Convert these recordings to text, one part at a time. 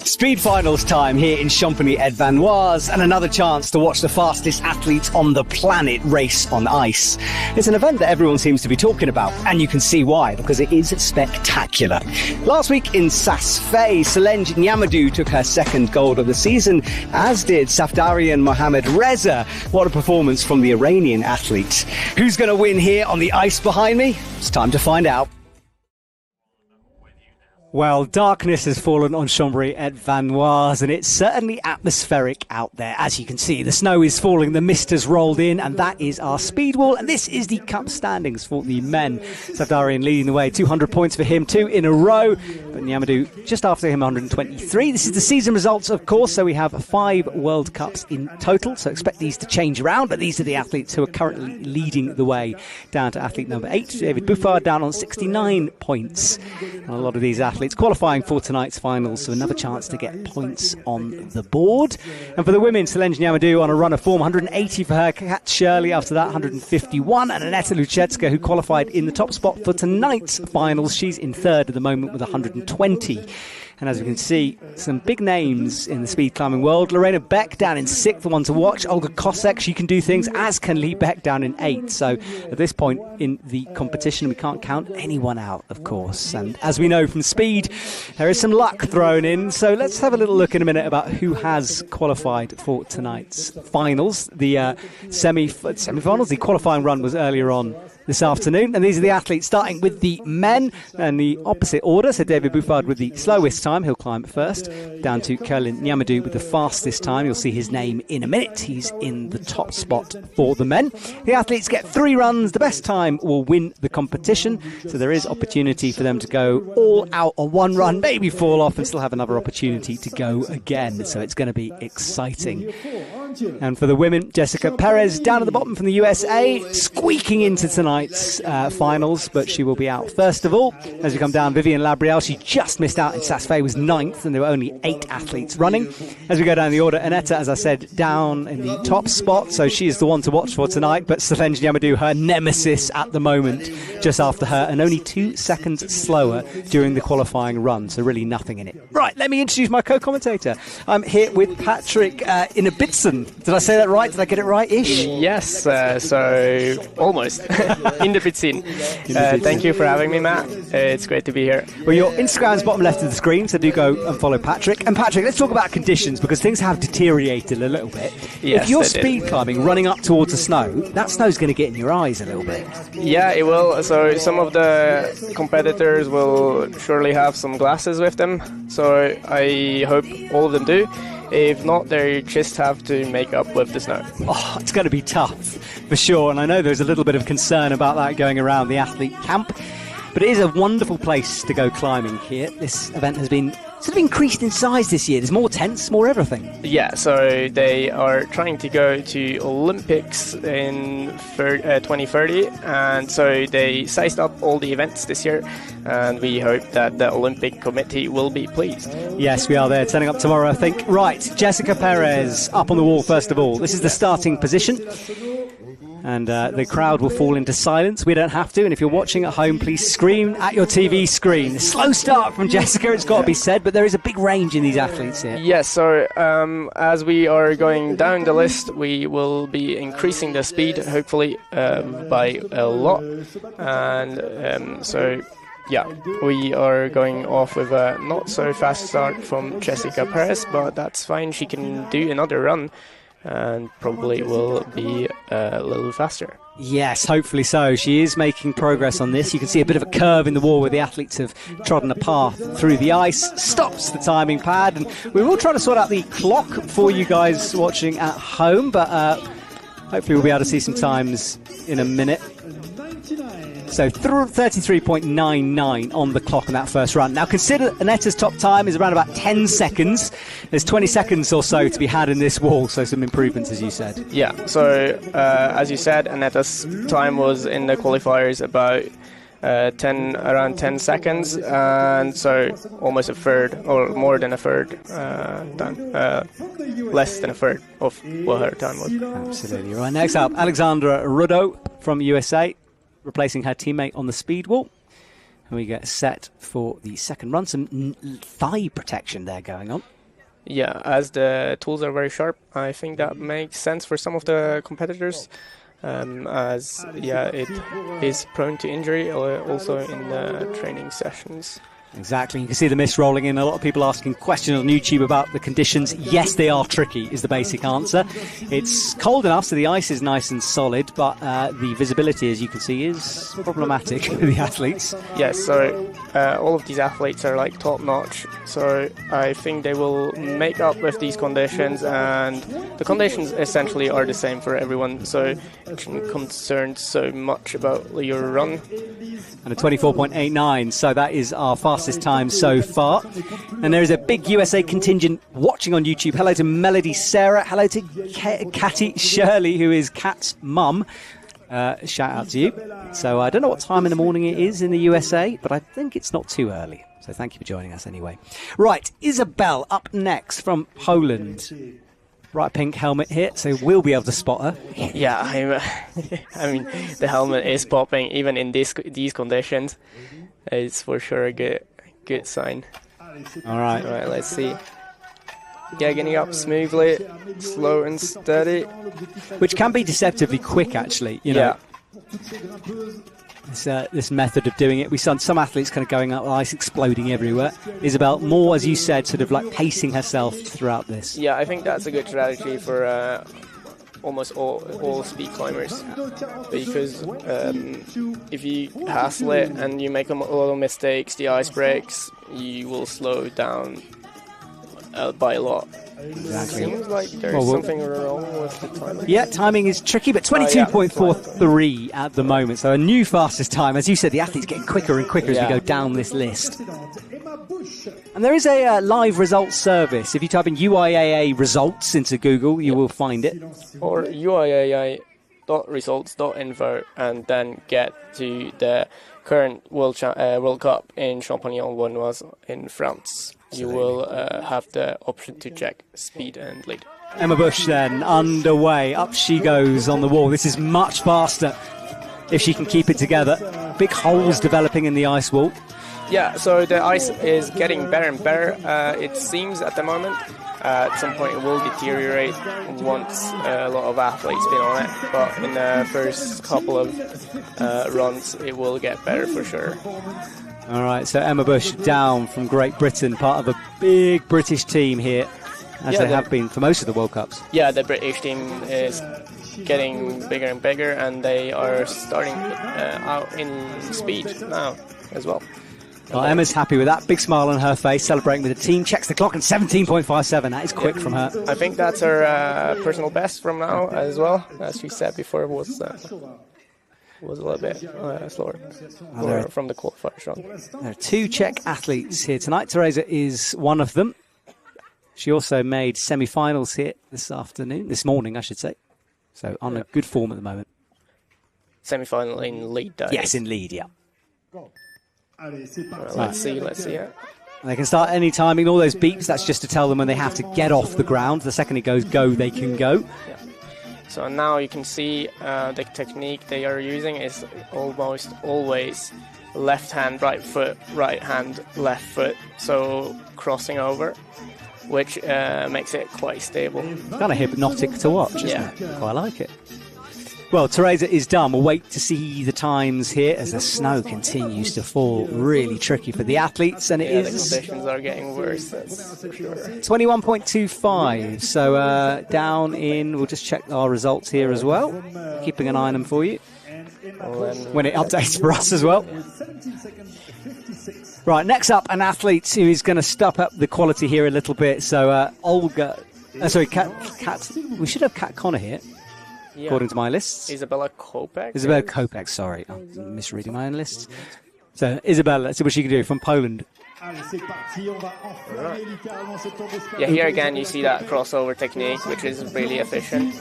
Speed finals time here in Champagny-En-Vanoise, and another chance to watch the fastest athletes on the planet race on ice. It's an event that everyone seems to be talking about, and you can see why, because it is spectacular. Last week in Saas-Fee, Solange Niamadou took her second gold of the season, as did Safdarian Mohamed Reza. What a performance from the Iranian athlete. Who's going to win here on the ice behind me? It's time to find out. Well, darkness has fallen on Champagny-En-Vanoise, and it's certainly atmospheric out there. As you can see, the snow is falling, the mist has rolled in, and that is our speed wall. And this is the cup standings for the men. Safdarian leading the way, 200 points for him, 2 in a row. But Niamadou just after him, 123. This is the season results, of course, so we have 5 World Cups in total. So expect these to change around, but these are the athletes who are currently leading the way. Down to athlete number 8, David Buffard, down on 69 points. And a lot of these athletes qualifying for tonight's finals, so another chance to get points on the board. And for the women, Solange Niamadou on a run of form, 180 for her. Kat Shirley after that, 151. And Aneta Luchetska, who qualified in the top spot for tonight's finals. She's in third at the moment with 120. And as we can see, some big names in the speed climbing world. Lorena Beck down in 6th, the one to watch. Olga Kosek, she can do things, as can Lee Beck down in 8th. So at this point in the competition, we can't count anyone out, of course. And as we know from speed, there is some luck thrown in. So let's have a little look in a minute about who has qualified for tonight's finals. The semi-finals, the qualifying run was earlier on this afternoon, and these are the athletes starting with the men and the opposite order. So David Buffard with the slowest time, he'll climb first, down to Kerlin Niamadou with the fastest time. You'll see his name in a minute. He's in the top spot for the men. The athletes get 3 runs. The best time will win the competition, so there is opportunity for them to go all out on one run, maybe fall off and still have another opportunity to go again. So it's going to be exciting. And for the women, Jessica Perez down at the bottom from the USA, squeaking into tonight's finals, but she will be out first of all. As we come down, Vivian Labrielle, she just missed out in Saas-Fee, was 9th, and there were only 8 athletes running. As we go down the order, Aneta, as I said, down in the top spot, so she is the one to watch for tonight, but Solange Niamadou, her nemesis at the moment, just after her, and only 2 seconds slower during the qualifying run, so really nothing in it. Right, let me introduce my co-commentator. I'm here with Patrick Inabitson. Did I say that right? Did I get it right-ish? Yes, so almost. Inabitson. Thank you for having me, Matt. It's great to be here. Well, your Instagram's bottom left of the screen, so do go and follow Patrick. And Patrick, let's talk about conditions, because things have deteriorated a little bit. Yes, if you're speed climbing, running up towards the snow, that snow's going to get in your eyes a little bit. Yeah, it will. So some of the competitors will surely have some glasses with them. So I hope all of them do. If not, they just have to make up with the snow. Oh, it's going to be tough, for sure. And I know there's a little bit of concern about that going around the athlete camp. But it is a wonderful place to go climbing here. This event has been sort of increased in size this year. There's more tents, more everything. Yeah, so they are trying to go to Olympics in 2030, and so they sized up all the events this year, and we hope that the Olympic Committee will be pleased. Yes, we are there, turning up tomorrow, I think. Right, Jessica Perez up on the wall first of all. This is the starting position. And the crowd will fall into silence. We don't have to. And if you're watching at home, please scream at your TV screen. A slow start from Jessica, it's got to be said, but there is a big range in these athletes here. Yes, so as we are going down the list, we will be increasing the speed, hopefully, by a lot. And so, yeah, we are going off with a not so fast start from Jessica Perez, but that's fine. She can do another run and probably will be a little faster. Yes, hopefully so. She is making progress on this. You can see a bit of a curve in the wall where the athletes have trodden a path through the ice. Stops the timing pad, and we will try to sort out the clock for you guys watching at home, but hopefully we'll be able to see some times in a minute. So 33.99 on the clock on that first run. Now consider Anetta's top time is around about 10 seconds. There's 20 seconds or so to be had in this wall, so some improvements, as you said. Yeah, so as you said, Anetta's time was in the qualifiers about around 10 seconds, and so almost a third, or more than a third, less than a third of what her time was. Absolutely. Right, next up, Alexandra Rudo from USA, replacing her teammate on the speed wall. And we get set for the second run. Some thigh protection there going on. Yeah, as the tools are very sharp, I think that makes sense for some of the competitors. As it is prone to injury also in the training sessions. Exactly. You can see the mist rolling in. A lot of people asking questions on YouTube about the conditions. Yes, they are tricky, is the basic answer. It's cold enough, so the ice is nice and solid, but the visibility, as you can see, is problematic for the athletes. Yes, so all of these athletes are like top-notch, so I think they will make up with these conditions, and the conditions essentially are the same for everyone, so it shouldn't concern so much about your run. And a 24.89, so that is our fastest time so far. And there is a big USA contingent watching on YouTube. Hello to Melody Sarah. Hello to Catty Shirley, who is Kat's mum. Shout out to you. So I don't know what time in the morning it is in the USA, but I think it's not too early. So thank you for joining us anyway. Right, Isabel up next from Poland. Bright pink helmet here, so we'll be able to spot her. Yeah, I mean, the helmet is popping even in these conditions. It's for sure a good sign. All right, let's see. Yeah, getting up smoothly, slow and steady. Which can be deceptively quick, actually. You know. Yeah. This method of doing it. We saw some athletes kind of going up with ice exploding everywhere. Isabel, more, as you said, sort of like pacing herself throughout this. Yeah, I think that's a good strategy for almost all speed climbers, because if you hassle it and you make a lot of mistakes, the ice breaks, you will slow down by a lot. Exactly. Seems like there's something wrong with the timing. Yeah, timing is tricky, but 22.43 at the moment. So a new fastest time. As you said, the athletes getting quicker and quicker as we go down this list. And there is a live results service. If you type in UIAA results into Google, you will find it. Or UIAA.results.info, and then get to the current World Cup in Champagny-En-Vanoise in France. You will have the option to check speed and lead. Emma Bush then underway. Up she goes on the wall. This is much faster if she can keep it together. Big holes developing in the ice wall. Yeah, so the ice is getting better and better. It seems at the moment. At some point it will deteriorate once a lot of athletes been on it, but in the first couple of runs it will get better for sure. All right, so Emma Bush down from Great Britain, part of a big British team here, as they have been for most of the World Cups. Yeah, the British team is getting bigger and bigger, and they are starting out in speed now as well. Well, Emma's happy with that. Big smile on her face, celebrating with the team. Checks the clock, and 17.57. That is quick from her. I think that's her personal best from now as well. As she said before, was a little bit slower from the qualifiers run. There are two Czech athletes here tonight. Teresa is one of them. She also made semi-finals here this morning, I should say. So on a good form at the moment. Semi-final in lead, though. Yes, in lead, yeah. Let's see. Yeah. They can start any timing. All those beeps, that's just to tell them when they have to get off the ground. The second it goes go, they can go. Yeah. So now you can see the technique they are using is almost always left hand, right foot, right hand, left foot. So crossing over, which makes it quite stable. Kind of hypnotic to watch, isn't it? Quite like it. Well, Teresa is done. We'll wait to see the times here as the snow continues to fall. Really tricky for the athletes, and it is... the conditions are getting worse, that's for sure. 21.25. So down in... We'll just check our results here as well. Keeping an eye on them for you. When it updates for us as well. Right, next up, an athlete who is going to step up the quality here a little bit. So Olga... Kat... We should have Kat Connor here. Yeah. According to my lists. Isabella Kopek? Isabella Kopek, sorry. I'm misreading my own lists. So, Isabella, let's see what she can do from Poland. Right. Yeah, here again you see that crossover technique, which is really efficient.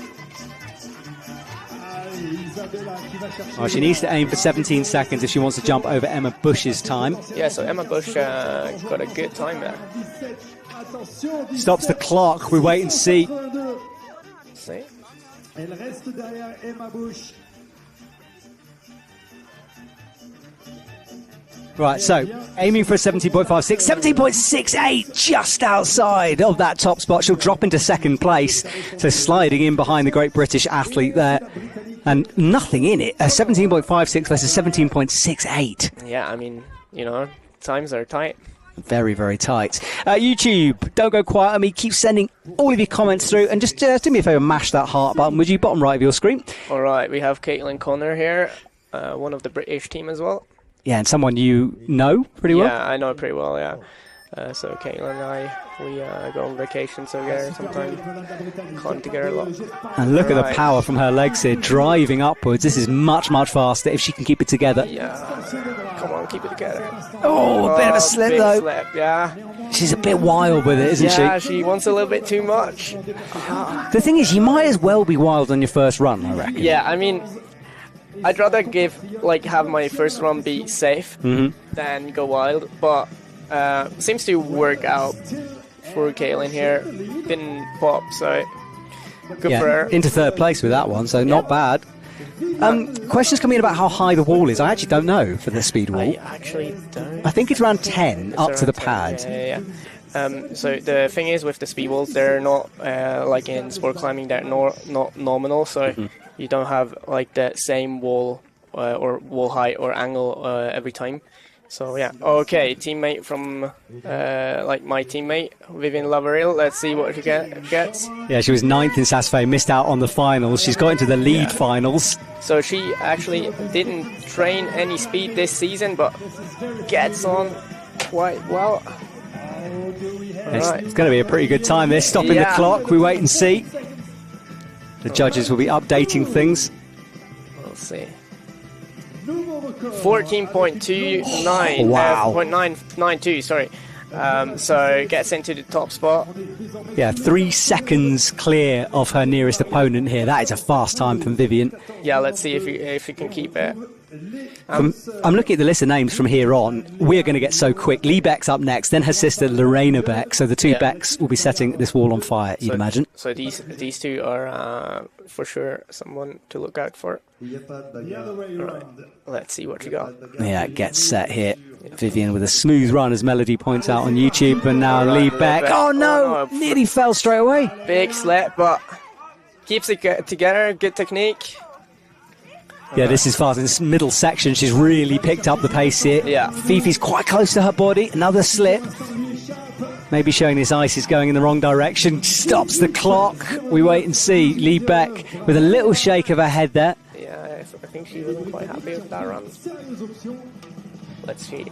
Oh, she needs to aim for 17 seconds if she wants to jump over Emma Bush's time. Yeah, so Emma Bush got a good time there. Stops the clock. We wait and see. See? Elle reste derrière Emma Bush. Right, so aiming for a 17.56, 17.68, just outside of that top spot. She'll drop into second place, so sliding in behind the great British athlete there. And nothing in it, a 17.56 versus 17.68. Yeah, I mean, you know, times are tight. Very, very tight. YouTube, don't go quiet on me. Keep sending all of your comments through. And just do me a favour, mash that heart button, would you? Bottom right of your screen. All right, we have Caitlin Connor here, one of the British team as well. Yeah, and someone you know pretty well? Yeah, I know pretty well, yeah. So Caitlin and I, we go on vacation together sometimes, con together a lot. And look at the power from her legs here, driving upwards. This is much, much faster if she can keep it together. Yeah, come on, keep it together. Oh, a bit of a slip big though. Slip, yeah. She's a bit wild with it, isn't she? Yeah, she wants a little bit too much. The thing is, you might as well be wild on your first run, I reckon. Yeah, I mean, I'd rather have my first run be safe than go wild, but seems to work out for Caitlin here. Didn't pop, so good for her. Into third place with that one, so not bad. Questions coming in about how high the wall is. I actually don't know for the speed wall. I actually don't. I think it's around 10 up to the pad. Yeah. So the thing is with the speed walls, they're not like in sport climbing, they're not nominal, so you don't have like the same wall or wall height or angle every time. So yeah, okay, teammate from like my teammate Vivian Lavarille. Let's see what she gets. Yeah, she was 9th in Saas-Fee, missed out on the finals. She's got into the lead finals. So she actually didn't train any speed this season, but gets on quite well. It's going to be a pretty good time. They're stopping the clock. We wait and see. The judges will be updating things. We'll see. 14.29. Wow. 0.992, sorry. So gets into the top spot. Yeah, 3 seconds clear of her nearest opponent here. That is a fast time from Vivian. Yeah, let's see if you can keep it. I'm looking at the list of names from here on. We're going to get so quick. Lee Beck's up next, then her sister Lorena Beck. So the two Becks will be setting this wall on fire, you'd imagine. So these two are for sure someone to look out for. Right. Let's see what you got. Yeah, it gets set here. Vivian with a smooth run, as Melody points out on YouTube, and now Lee Beck. Oh no! Nearly fell straight away. Big slip, but keeps it together. Good technique. Yeah, this is fast. In this middle section, she's really picked up the pace here. Yeah. Fifi's quite close to her body. Another slip. Maybe showing this ice is going in the wrong direction. Stops the clock. We wait and see. Lee Beck with a little shake of her head there. Yeah, I think she wasn't quite happy with that run. Let's see.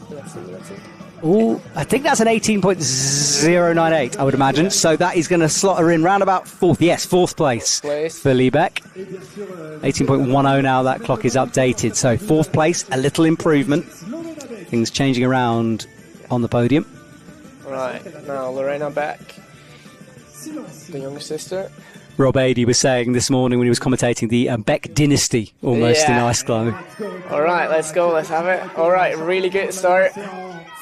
Ooh, I think that's an 18.098, I would imagine. So that is going to slot her in round about fourth. Yes, fourth place for Lee Beck. 18.10 now, that clock is updated. So fourth place, a little improvement. Things changing around on the podium. Right, now Lorena Beck, the younger sister. Rob Adey was saying this morning when he was commentating the Beck dynasty almost in ice climbing. All right, let's go, let's have it. All right, really good start.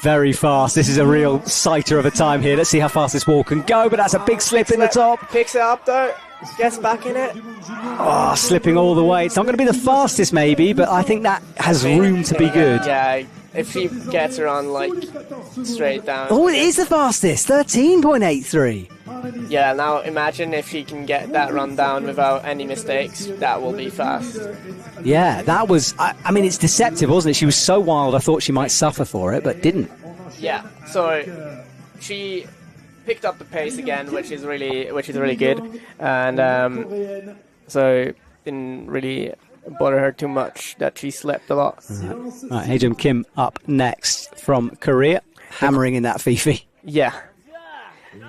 Very fast. This is a real sighter of a time here. Let's see how fast this wall can go, but that's a big slip in the top. Picks it up though. Gets back in it. Oh, slipping all the way. It's not going to be the fastest, maybe, but I think that has room to be good. Yeah, if she gets her on like straight down. Oh, it is the fastest. 13.83. Yeah, now imagine if she can get that run down without any mistakes. That will be fast. Yeah, that was. I mean, it's deceptive, wasn't it? She was so wild. I thought she might suffer for it, but didn't. Yeah. So she picked up the pace again, which is really good, and so didn't really bother her too much that she slept a lot. Right, Hejum Kim up next from Korea, hammering in that Fifi. Yeah,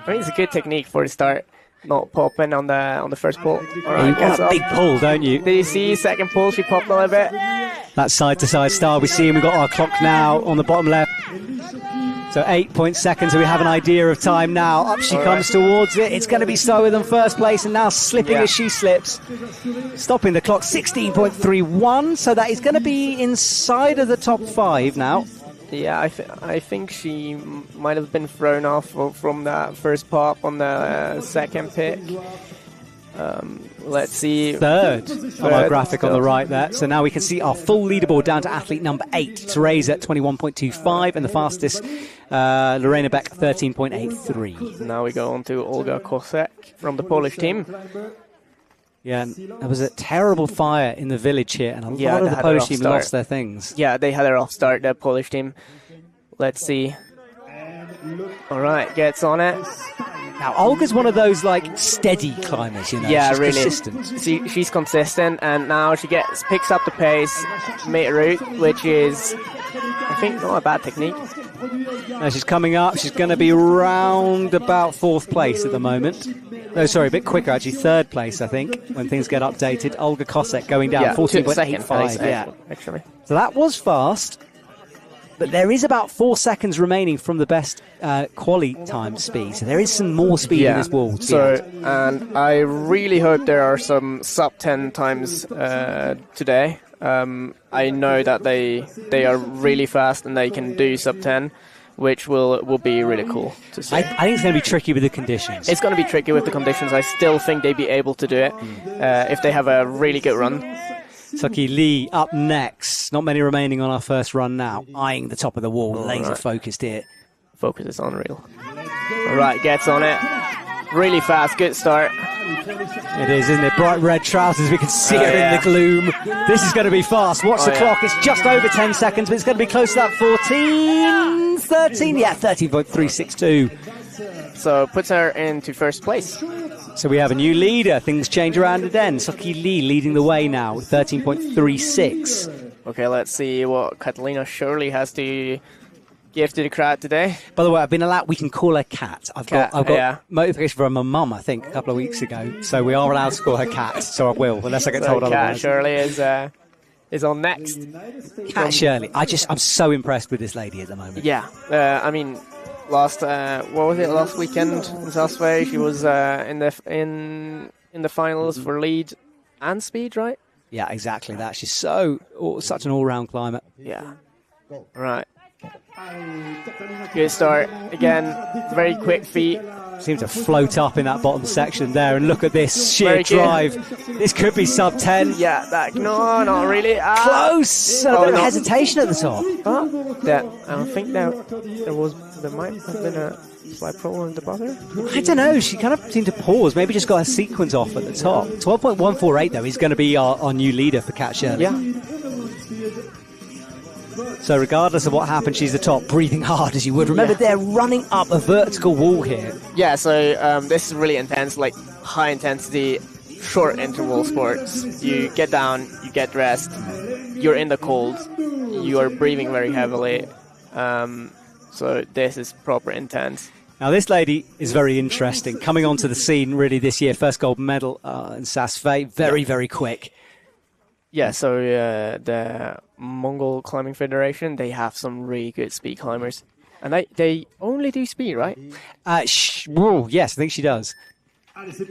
I mean it's a good technique for the start, not popping on the first pull. All right, You want a big pull, don't you? Did you see second pull? She popped a little bit. That side-to-side style we see, and we've got our clock now on the bottom left. So 8 seconds, so we have an idea of time now. Up she comes towards it. It's going to be slower than first place, and now slipping as she slips. Stopping the clock, 16.31, so that is going to be inside of the top 5 now. Yeah, I think she might have been thrown off from that first pop on the second pick. Let's see. Third on our graphic on the right there. So now we can see our full leaderboard down to athlete number 8, Teresa at 21.25, and the fastest, Lorena Beck, 13.83. Now we go on to Olga Kosek from the Polish team. Yeah, there was a terrible fire in the village here, and a lot of the Polish team lost their things. Yeah, they had a rough start, the Polish team. Let's see. All right, gets on it. Now, Olga's one of those, like, steady climbers, you know. Yeah, she's really. consistent. She's consistent, and now she picks up the pace, mid route, which is, I think, not a bad technique. Now she's coming up. She's going to be round about 4th place at the moment. No, sorry, a bit quicker, actually. 3rd place, I think, when things get updated. Olga Kosek going down, 14.85. Yeah, actually. So that was fast. But there is about 4 seconds remaining from the best quali time speed. So there is some more speed in this wall. And I really hope there are some sub 10 times today. I know that they are really fast and they can do sub 10, which will be really cool to see. I think it's going to be tricky with the conditions. It's going to be tricky with the conditions. I still think they'd be able to do it if they have a really good run. Suki Lee up next. Not many remaining on our first run now. Eyeing the top of the wall, laser focused here. Focus is unreal. All right, gets on it. Really fast, good start. It is, isn't it? Bright red trousers. We can see her in the gloom. This is going to be fast. Watch the clock. It's just over 10 seconds, but it's going to be close to that 14, 13. Yeah, 13.362. So puts her into first place. So we have a new leader. Things change around again. Suki Lee leading the way now with 13.36. Okay, let's see what Catalina Shirley has to give to the crowd today. By the way, I've been allowed, we can call her Cat. I've got motivation from my mum, I think, a couple of weeks ago. So we are allowed to call her Cat, so I will, unless I get told otherwise. Cat Shirley is on next. Cat Shirley. I'm so impressed with this lady at the moment. Yeah, I mean, last weekend in Southway, she was in the finals for lead and speed, right? Yeah, exactly that. She's such an all-round climber. Yeah. Right. Good start. Again, very quick feet. Seems to float up in that bottom section there, and look at this sheer drive. This could be sub 10. Yeah, no, not really. Close. A bit of hesitation at the top. I think there might have been a slight problem with the buzzer. I don't know. She kind of seemed to pause. Maybe just got her sequence off at the top. 12.148 though is going to be our new leader for Cat Shirley. Yeah. So regardless of what happens, she's the top, breathing hard as you would. Remember, they're running up a vertical wall here. Yeah, so this is really intense, like high intensity, short interval sports. You get down, you get dressed, you're in the cold, you are breathing very heavily. So this is proper intense. Now this lady is very interesting. Coming onto the scene really this year, first gold medal in Sasfay, very quick. Yeah, so the Mongol Climbing Federation, they have some really good speed climbers. And they only do speed, right? Yes, I think she does.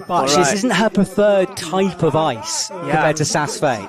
But this isn't her preferred type of ice compared to Saas-Fee.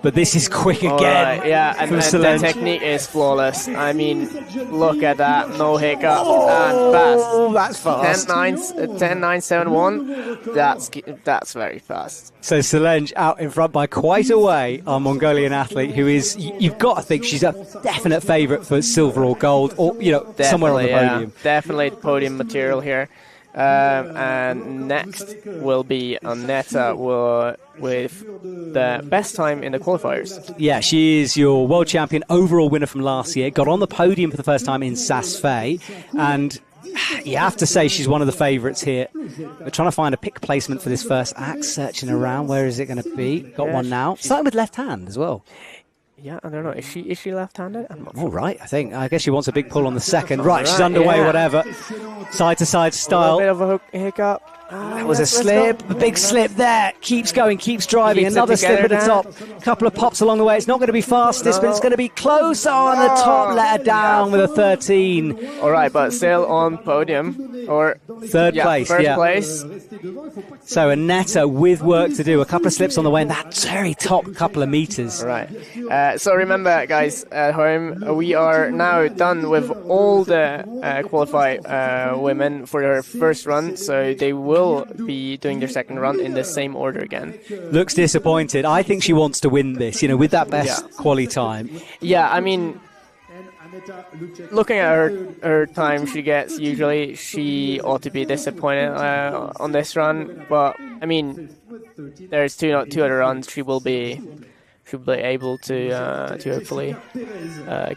But this is quick again. Right, yeah, and the technique is flawless. I mean, look at that, no hiccup, and fast. Oh, that's fast. 10-9-7-1. That's very fast. So Solange out in front by quite a way, our Mongolian athlete, who is, you've got to think she's a definite favourite for silver or gold, or somewhere on the podium. Definitely podium material here. And next will be Annetta with the best time in the qualifiers. Yeah, she is your world champion, overall winner from last year. Got on the podium for the first time in Saas-Fee, and you have to say she's one of the favourites here. We're trying to find a pick placement for this first act, searching around. Where is it going to be? Got one now. Starting with left hand as well. Yeah, I don't know. Is she left-handed? I'm not sure. All right, I think. I guess she wants a big pull on the second. Right, she's underway, whatever. Side-to-side style. A bit of a hiccup. That was a slip, a big slip there. Keeps going, keeps driving. Another slip at the top. A couple of pops along the way. It's not going to be fastest, but it's going to be close on the top. Let her down with a 13. All right, but still on podium or third place. First place. So Annetta with work to do. A couple of slips on the way, and that very top couple of meters. All right. So remember, guys at home, we are now done with all the qualified women for their first run. So they will be doing their second run in the same order again. Looks disappointed. I think she wants to win this, with that best quali time. Yeah, I mean, looking at her time she gets, usually she ought to be disappointed on this run. But, I mean, there's two other runs she will be able to hopefully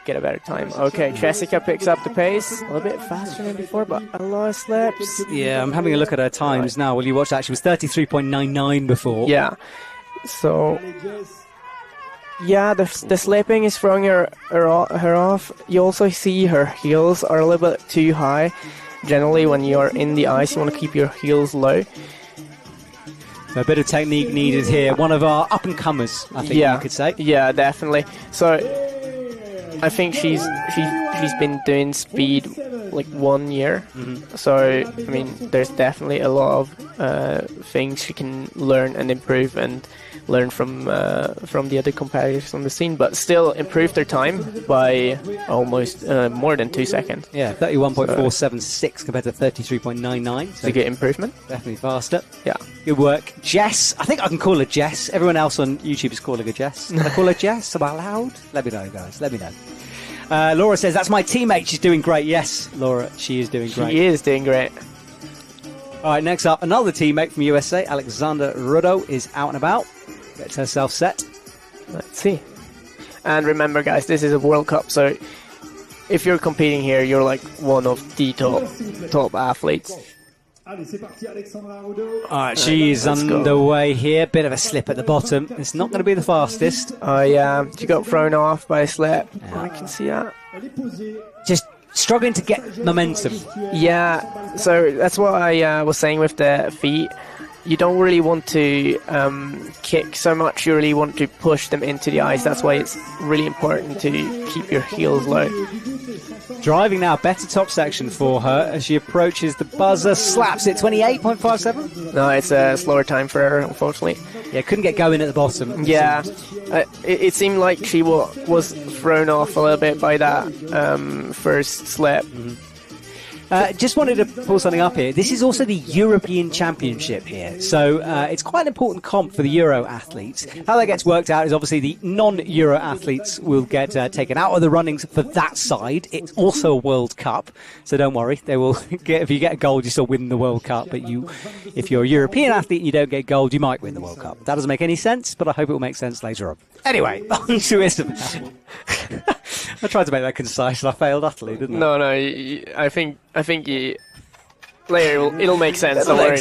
get a better time. Okay, Jessica picks up the pace a little bit faster than before, but a lot of slips. Yeah, I'm having a look at her times now. Will you watch that? She was 33.99 before. Yeah. So, yeah, the slipping is throwing her off. You also see her heels are a little bit too high. Generally, when you're in the ice, you want to keep your heels low. So a bit of technique needed here. One of our up-and-comers, I think you could say. Yeah, definitely. So I think she's been doing speed like 1 year. Mm-hmm. So, I mean, there's definitely a lot of things she can learn and improve and learn from the other competitors on the scene, but still improve their time by almost more than 2 seconds. Yeah, 31.476 compared to 33.99. So a good improvement. Definitely faster. Yeah. Good work. Jess, I think I can call her Jess. Everyone else on YouTube is calling her Jess. Can I call her Jess? Am I allowed? Let me know, guys. Let me know. Laura says, that's my teammate. She's doing great. Yes, Laura, she is doing great. She is doing great. All right, next up, another teammate from USA, Alexander Rudo, is out and about. Gets herself set. Let's see. And remember, guys, this is a World Cup, so if you're competing here, you're like one of the top athletes. All right, she's underway here. Bit of a slip at the bottom. It's not going to be the fastest. Oh, yeah. She got thrown off by a slip. Yeah. I can see that. Just struggling to get momentum. Yeah, so that's what I was saying with the feet. You don't really want to kick so much. You really want to push them into the ice. That's why it's really important to keep your heels low. Driving now, better top section for her as she approaches the buzzer, slaps it, 28.57. No, it's a slower time for her, unfortunately. Yeah, couldn't get going at the bottom. Yeah, it seemed like she was thrown off a little bit by that first slip. Mm-hmm. Just wanted to pull something up here. This is also the European Championship here. So it's quite an important comp for the Euro athletes. How that gets worked out is obviously the non-Euro athletes will get taken out of the runnings for that side. It's also a World Cup. So don't worry. They will get, if you get gold, you still win the World Cup. But if you're a European athlete and you don't get gold, you might win the World Cup. That doesn't make any sense, but I hope it will make sense later on. Anyway, on to Isabel. I tried to make that concise and I failed utterly, didn't I? No, I think later it'll make sense. Don't worry,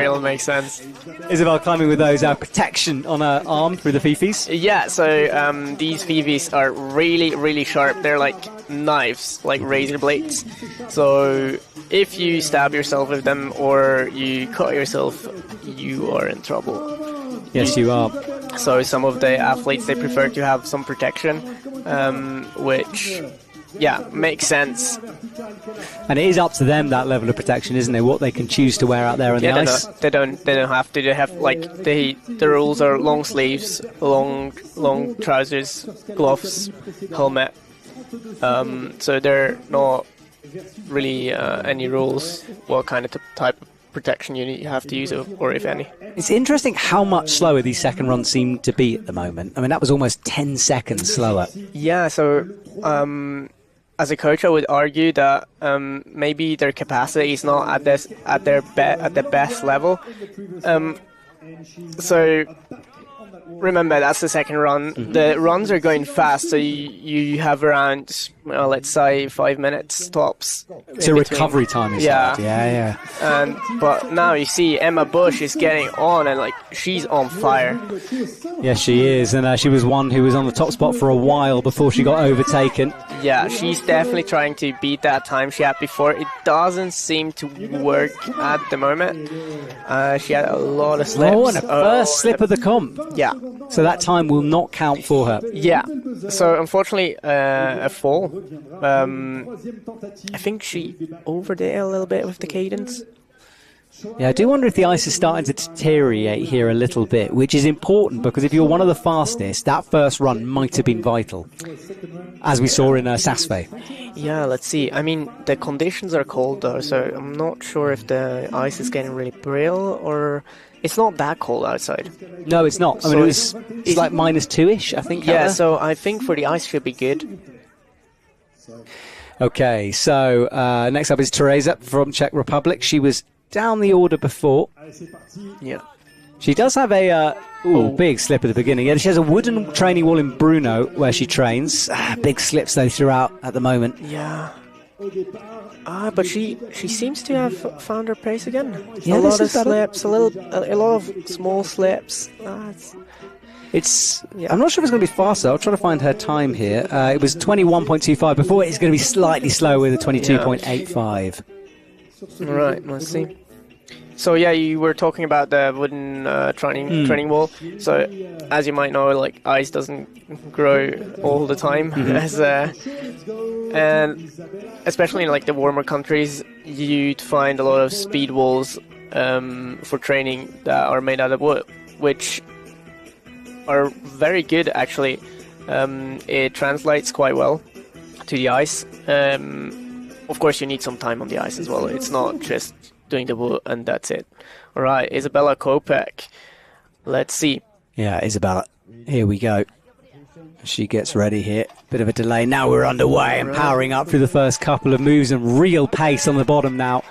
it'll make sense. Isabel climbing with those protection on her arm through the fifis. Yeah, so these fifis are really, really sharp. They're like knives, like razor blades. So if you stab yourself with them or you cut yourself, you are in trouble. Yes, you are. So some of the athletes, they prefer to have some protection, which yeah, makes sense. And it is up to them, that level of protection, isn't it? What they can choose to wear out there on the ice. They don't have to. They have the rules are long sleeves, long trousers, gloves, helmet. So there are not really any rules what kind of type of protection you have to use, or if any. It's interesting how much slower these second runs seem to be at the moment. I mean, that was almost 10 seconds slower. Yeah, so as a coach, I would argue that maybe their capacity is not at the best level. So remember, that's the second run. Mm-hmm. The runs are going fast, so you have around, well, let's say 5 minutes tops. So recovery time is hard. Yeah. But now you see Emma Bush is getting on, and like she's on fire. Yes, she is, and she was one who was on the top spot for a while before she got overtaken. Yeah, she's definitely trying to beat that time she had before. It doesn't seem to work at the moment. She had a lot of slips. Oh, and a first slip of the comp. Yeah. So that time will not count for her. Yeah. So unfortunately, a fall. I think she overdid it a little bit with the cadence. Yeah, I do wonder if the ice is starting to deteriorate here a little bit, which is important because if you're one of the fastest, that first run might have been vital, as we saw in Sasve. Yeah, let's see. I mean, the conditions are cold though, so I'm not sure if the ice is getting really brittle or... It's not that cold outside. No, it's not. I mean, it's like -2-ish, I think. Yeah, so I think for the ice should be good. Okay, so next up is Teresa from Czech Republic. She was down the order before. Yeah. She does have a big slip at the beginning. Yeah, she has a wooden training wall in Brno where she trains. Big slips though throughout at the moment. Yeah. But she seems to have found her pace again. Yeah, a lot of slips, a lot of small slips. I'm not sure if it's going to be faster. I'll try to find her time here. It was 21.25 before. It's going to be slightly slower with a 22.85. Right, let's see. So yeah, you were talking about the wooden training wall. So as you might know, like ice doesn't grow all the time, and especially in like the warmer countries, you'd find a lot of speed walls for training that are made out of wood, which are very good actually. It translates quite well to the ice. Of course, you need some time on the ice as well. It's not just doing the wood and that's it. All right, Isabella Kopek. Let's see. Yeah, Isabella. Here we go. She gets ready here. Bit of a delay. Now we're underway and powering up through the first couple of moves and real pace on the bottom now.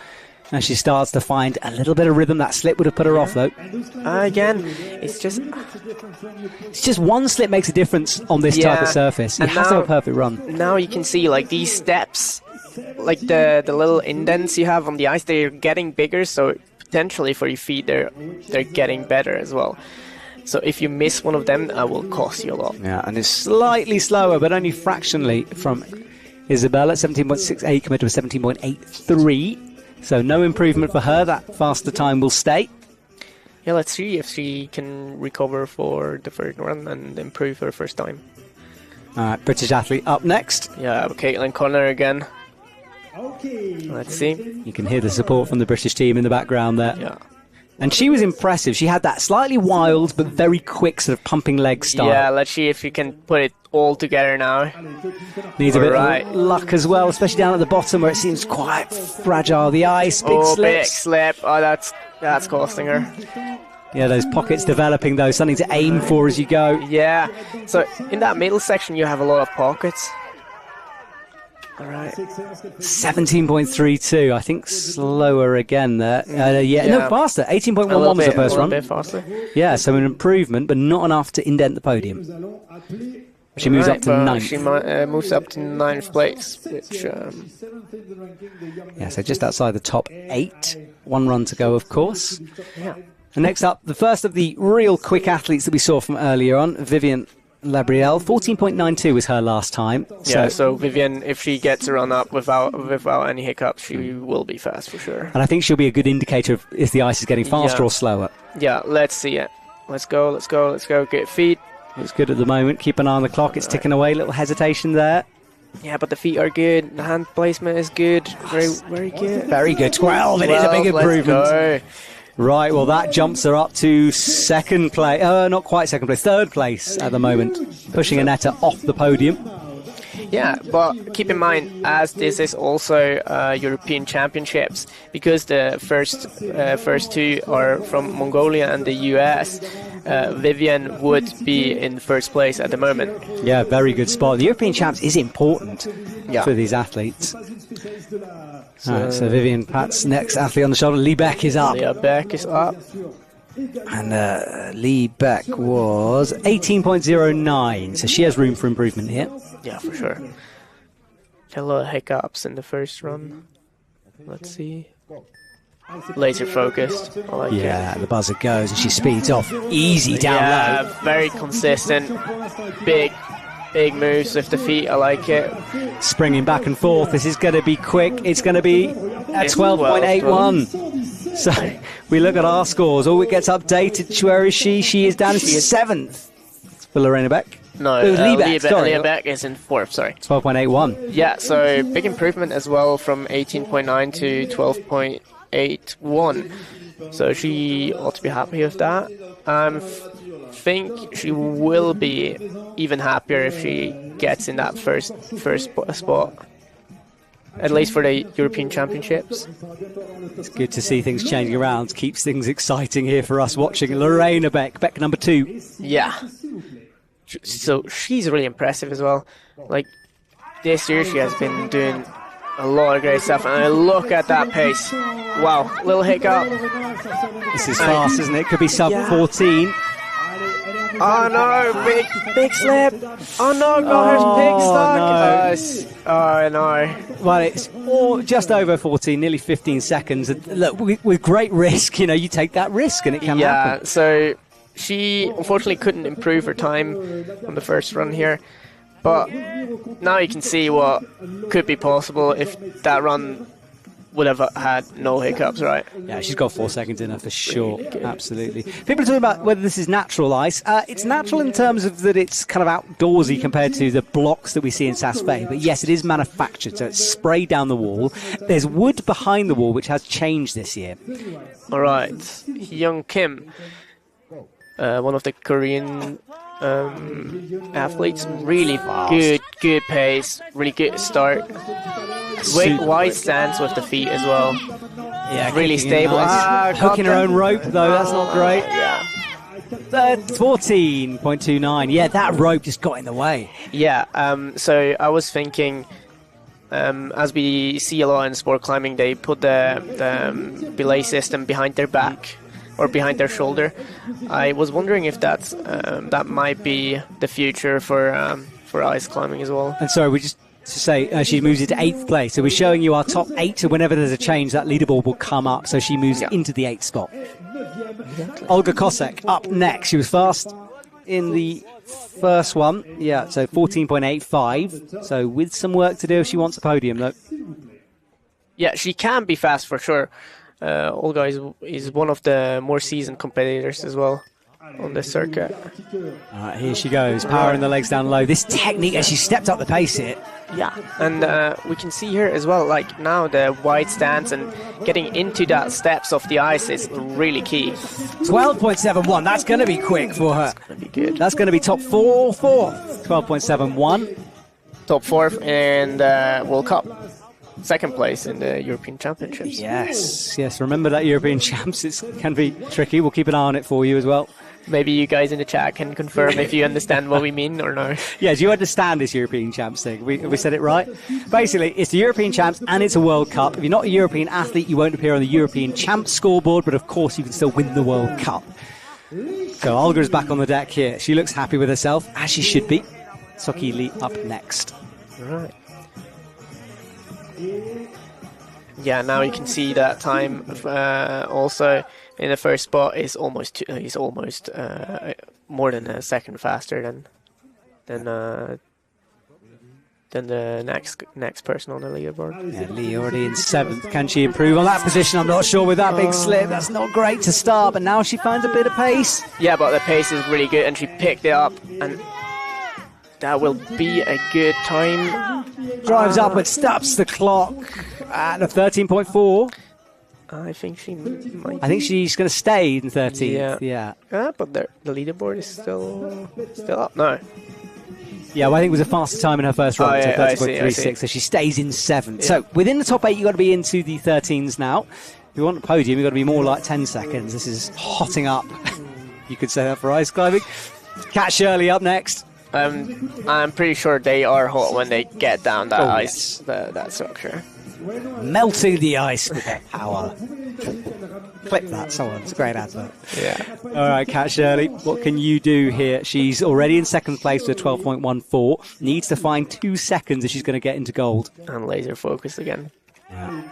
And she starts to find a little bit of rhythm. That slip would have put her off, though. Again, it's just one slip makes a difference on this type of surface. You have to have a perfect run. Now you can see like these steps, like the little indents you have on the ice, they're getting bigger. So potentially for your feet, they're getting better as well. So if you miss one of them, that will cost you a lot. Yeah, and it's slightly slower, but only fractionally from Isabella. 17.68 compared to a 17.83. So no improvement for her. That faster time will stay. Yeah, let's see if she can recover for the third run and improve her first time. All right, British athlete up next. Yeah, Caitlin Connor again. Let's see. You can hear the support from the British team in the background there. Yeah. And she was impressive. She had that slightly wild but very quick sort of pumping leg style. Yeah, let's see if you can put it all together now. Needs a bit of luck as well, especially down at the bottom where it seems quite fragile. The ice, big slips. Big slip. Oh, that's costing her. Yeah, those pockets developing though, something to aim for as you go. Yeah. So in that middle section, you have a lot of pockets. All right. 17.32. I think slower again there. No, faster. 18.11 was the first run. A bit faster. Yeah, so an improvement, but not enough to indent the podium. She moves up to 9th. She moves up to 9th place, which... Yeah, so just outside the top 8. One run to go, of course. Yeah. And next up, the first of the real quick athletes that we saw from earlier on, Vivian Labrielle. 14.92 was her last time. Yeah, so Vivian, if she gets a run up without any hiccups, she will be fast for sure. And I think she'll be a good indicator of if the ice is getting faster or slower. Yeah, let's see it. Let's go. Get feet. It's good at the moment. Keep an eye on the clock. It's ticking away. Little hesitation there. Yeah, but the feet are good. The hand placement is good. Very, very good. Very good. 12. It is a big 12, let's improvement. go. Right, well, that jumps her up to second place. Not quite second place, third place at the moment, pushing Annetta off the podium. Yeah, but keep in mind, as this is also European Championships, because the first two are from Mongolia and the US, Vivian would be in first place at the moment. Yeah, very good spot. The European Champs is important for these athletes. So Vivian pats next athlete on the shoulder. Lee Beck is up. Leah Beck is up. And Lee Beck was 18.09, so she has room for improvement here. Yeah, for sure. Had a lot of hiccups in the first run. Let's see. Laser focused. I like it. The buzzer goes and she speeds off. Easy down low. Very consistent. Big moves with the feet. I like it. Springing back and forth. This is going to be quick. It's going to be at 12.81. So we look at our scores. Oh, it gets updated. Where is she? She is down to 7th for Lorena Beck. No, Lee Beck, Leah Beck is in 4th, sorry. 12.81. Yeah, so big improvement as well from 18.9 to 12.81. So she ought to be happy with that. Think she will be even happier if she gets in that first spot. At least for the European Championships. It's good to see things changing around. Keeps things exciting here for us watching. Lorena Beck number 2. Yeah. So she's really impressive as well. Like, this year she has been doing a lot of great stuff. And look at that pace. Wow, little hiccup. This is fast, isn't it? Could be sub 14. Oh no, big slip. Oh no, got her pig stuck. Oh no. Well, it's just over 14, nearly 15 seconds. Look, with great risk, you take that risk and it can happen. Yeah, so she unfortunately couldn't improve her time on the first run here. But now you can see what could be possible if that run would have had no hiccups, right? Yeah, she's got 4 seconds in her for sure. Absolutely. People are talking about whether this is natural ice. It's natural in terms of that it's kind of outdoorsy compared to the blocks that we see in Saas-Fee. But yes, it is manufactured, so it's sprayed down the wall. There's wood behind the wall, which has changed this year. All right. Hyung Kim, one of the Korean athletes, really good pace, really good start. Wide stance with the feet as well. Yeah, really stable. Hooking her own rope though, that's not great. Yeah. 14.29. Yeah, that rope just got in the way. Yeah. So I was thinking, as we see a lot in sport climbing, they put the belay system behind their back or behind their shoulder. I was wondering if that might be the future for ice climbing as well. And sorry, we just to say she moves into 8th place. So we're showing you our top 8. So whenever there's a change, that leaderboard will come up. So she moves into the 8th spot. Exactly. Olga Kosek up next. She was fast in the first one. Yeah, so 14.85. So with some work to do if she wants a podium, though. Yeah, she can be fast for sure. Olga is one of the more seasoned competitors as well on this circuit. All right, here she goes, powering the legs down low. This technique, as she stepped up the pace here. Yeah, and we can see here as well, like now the wide stance and getting into that steps of the ice is really key. 12.71, that's going to be quick for her. That's going to be good. That's going to be top 4. 12.71. Top 4th in the World Cup. 2nd place in the European Championships. Yes. Remember that European Champs, it can be tricky. We'll keep an eye on it for you as well. Maybe you guys in the chat can confirm if you understand what we mean or no. Yeah, do you understand this European Champs thing? We said it right? Basically, it's the European Champs and it's a World Cup. If you're not a European athlete, you won't appear on the European Champs scoreboard, but of course you can still win the World Cup. So Olga is back on the deck here. She looks happy with herself, as she should be. Soki Lee up next. Right. Yeah, now you can see that time also in the first spot is almost more than a second faster than the next person on the leaderboard. Yeah, Lee already in 7th. Can she improve on that position? I'm not sure with that big slip. That's not great to start, but now she finds a bit of pace. Yeah, but the pace is really good and she picked it up and that will be a good time. drives up and stops the clock at a 13.4. I think she might. I think she's going to stay in 13th. Yeah. But the leaderboard is still up. No. Yeah, well, I think it was a faster time in her first run, so I see. 30.36, so she stays in 7th. So within the top 8, you've got to be into the 13s now. If you want the podium, you've got to be more like 10 seconds. This is hotting up. You could say that for ice climbing. Kat Shirley up next. I'm pretty sure they are hot when they get down that ice, that structure. Melting the ice with their power. Clip that, someone. It's a great advert. Yeah. All right, Kat Shirley, what can you do here? She's already in 2nd place with a 12.14. Needs to find 2 seconds if she's going to get into gold. And laser focus again. Yeah.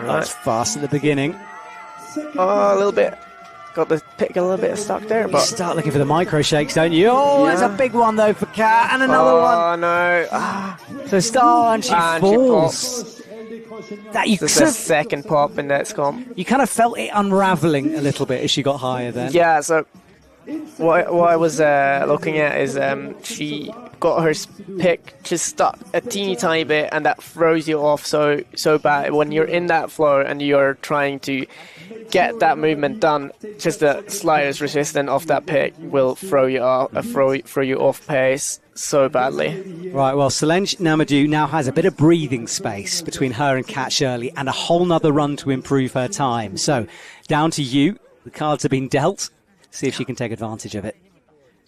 That's fast at the beginning. Oh, a little bit. Got the pick a little bit of stuck there, but you start looking for the micro shakes, don't you? Oh, there's a big one though for Kat, and another one. Oh no! So star and she falls. That you This is the second pop in that comp. You kind of felt it unraveling a little bit as she got higher then. Yeah. So what I was looking at is she got her pick just stuck a teeny tiny bit, and that throws you off so bad when you're in that flow and you're trying to get that movement done. Just the slightest resistance of that pick will throw you off pace so badly. Right, well, Solange Namadou now has a bit of breathing space between her and Kat Shirley and a whole nother run to improve her time. So down to you. The cards have been dealt. See if she can take advantage of it.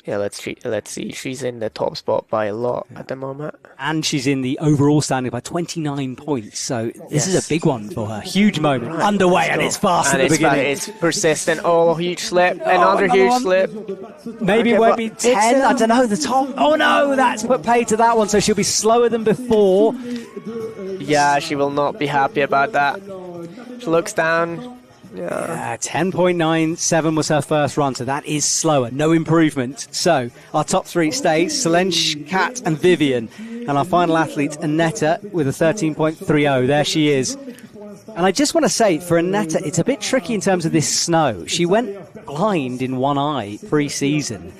Yeah, let's see. She's in the top spot by a lot at the moment. And she's in the overall standing by 29 points. So this is a big one for her. Huge moment. Right, underway, and it's fast at the beginning. It's persistent. Oh, huge slip. Another huge slip. Maybe it won't be 10. I don't know. The top. Oh, no. That's put paid to that one. So she'll be slower than before. Yeah, she will not be happy about that. She looks down. Yeah, 10.97 was her first run, so that is slower. No improvement. So our top 3 stays Solange, Kat and Vivian. And our final athlete, Annetta, with a 13.30. There she is. And I just want to say, for Annetta, it's a bit tricky in terms of this snow. She went blind in one eye pre-season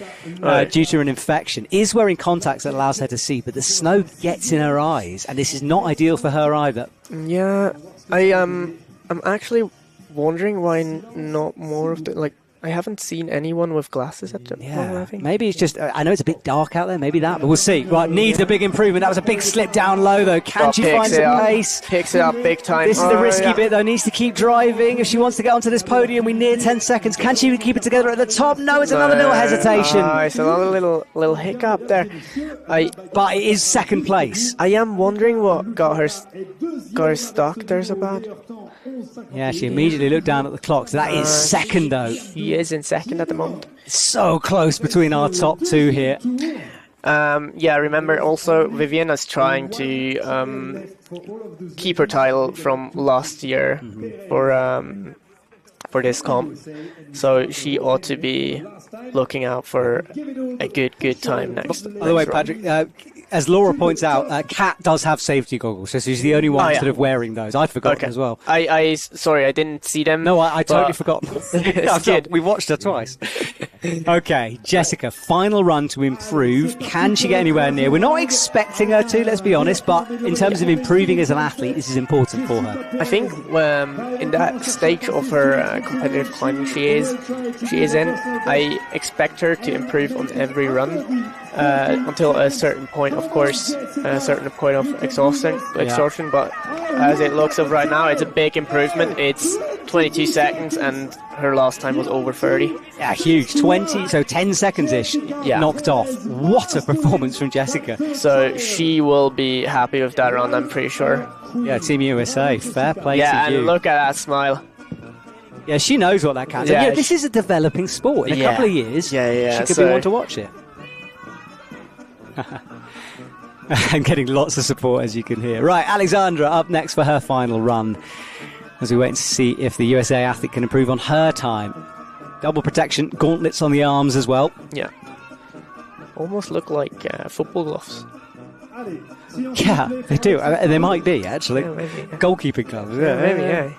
due to an infection. Is wearing contacts that allows her to see, but the snow gets in her eyes, and this is not ideal for her either. Yeah, I'm actually wondering why not more of the, I haven't seen anyone with glasses at the moment, I think. Maybe it's just, I know it's a bit dark out there, maybe that, but we'll see. Right, needs a big improvement. That was a big slip down low, though. Can she find some pace? Picks it up big time. This is the risky bit, though. Needs to keep driving. If she wants to get onto this podium, we near 10 seconds. Can she keep it together at the top? No, it's another little hesitation. It's another little hiccup there. But it is 2nd place. I am wondering what got her stuck there so bad. Yeah, she immediately looked down at the clock. So that is 2nd, though. He is in 2nd at the moment. So close between our top 2 here. Remember also Vivian is trying to keep her title from last year for this comp. So she ought to be looking out for a good time next. By the way, Patrick, as Laura points out, Kat does have safety goggles, so she's the only one sort of wearing those. I'd forgotten as well. Sorry, I didn't see them. No, I totally forgot. We watched her twice. Okay, Jessica, final run to improve. Can she get anywhere near? We're not expecting her to, let's be honest, but in terms of improving as an athlete, this is important for her. I think in that stage of her competitive climbing she is in, I expect her to improve on every run until a certain point, of course, a certain point of exhaustion. But as it looks of right now, it's a big improvement. It's 22 seconds and her last time was over 30. Yeah, huge. 20, so 10 seconds-ish knocked off. What a performance from Jessica. So she will be happy with that run, I'm pretty sure. Yeah, Team USA, fair play to you. Yeah, and look at that smile. Yeah, she knows what that counts. Yeah, this is a developing sport. In a couple of years, she could be one to watch it. And getting lots of support, as you can hear. Right, Alexandra up next for her final run, as we wait to see if the USA athlete can improve on her time. Double protection, gauntlets on the arms as well. Yeah. Almost look like football gloves. Yeah, they do. They might be, actually. Yeah, maybe, goalkeeping gloves. Yeah, maybe, yeah.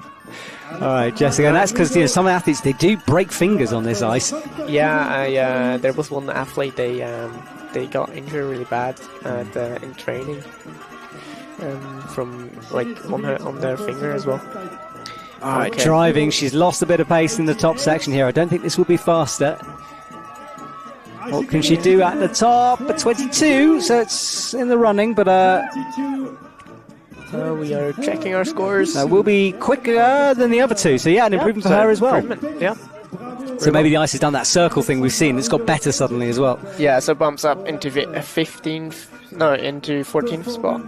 All right, Jessica, and that's because some athletes, they do break fingers on this ice. Yeah, there was one athlete, they got injured really bad in training. from like on their finger as well. All right, driving. She's lost a bit of pace in the top section here. I don't think this will be faster. What can she do at the top? A 22, so it's in the running, but we are checking our scores. will be quicker than the other two. So yeah, an improvement for her as well. Yeah. So maybe the ice has done that circle thing we've seen. It's got better suddenly as well. Yeah, so bumps up into the 14th spot.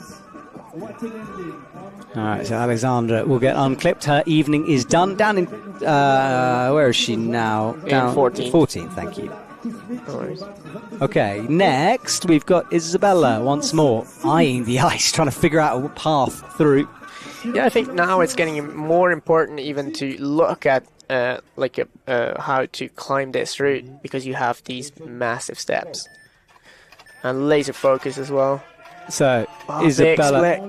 All right, so Alexandra will get unclipped. Her evening is done. Down in, where is she now? Down 14th. 14th, thank you. No worries. Okay, next we've got Isabella once more, eyeing the ice, trying to figure out a path through. Yeah, I think now it's getting more important even to look at how to climb this route, because you have these massive steps. And laser focus as well. So, Isabella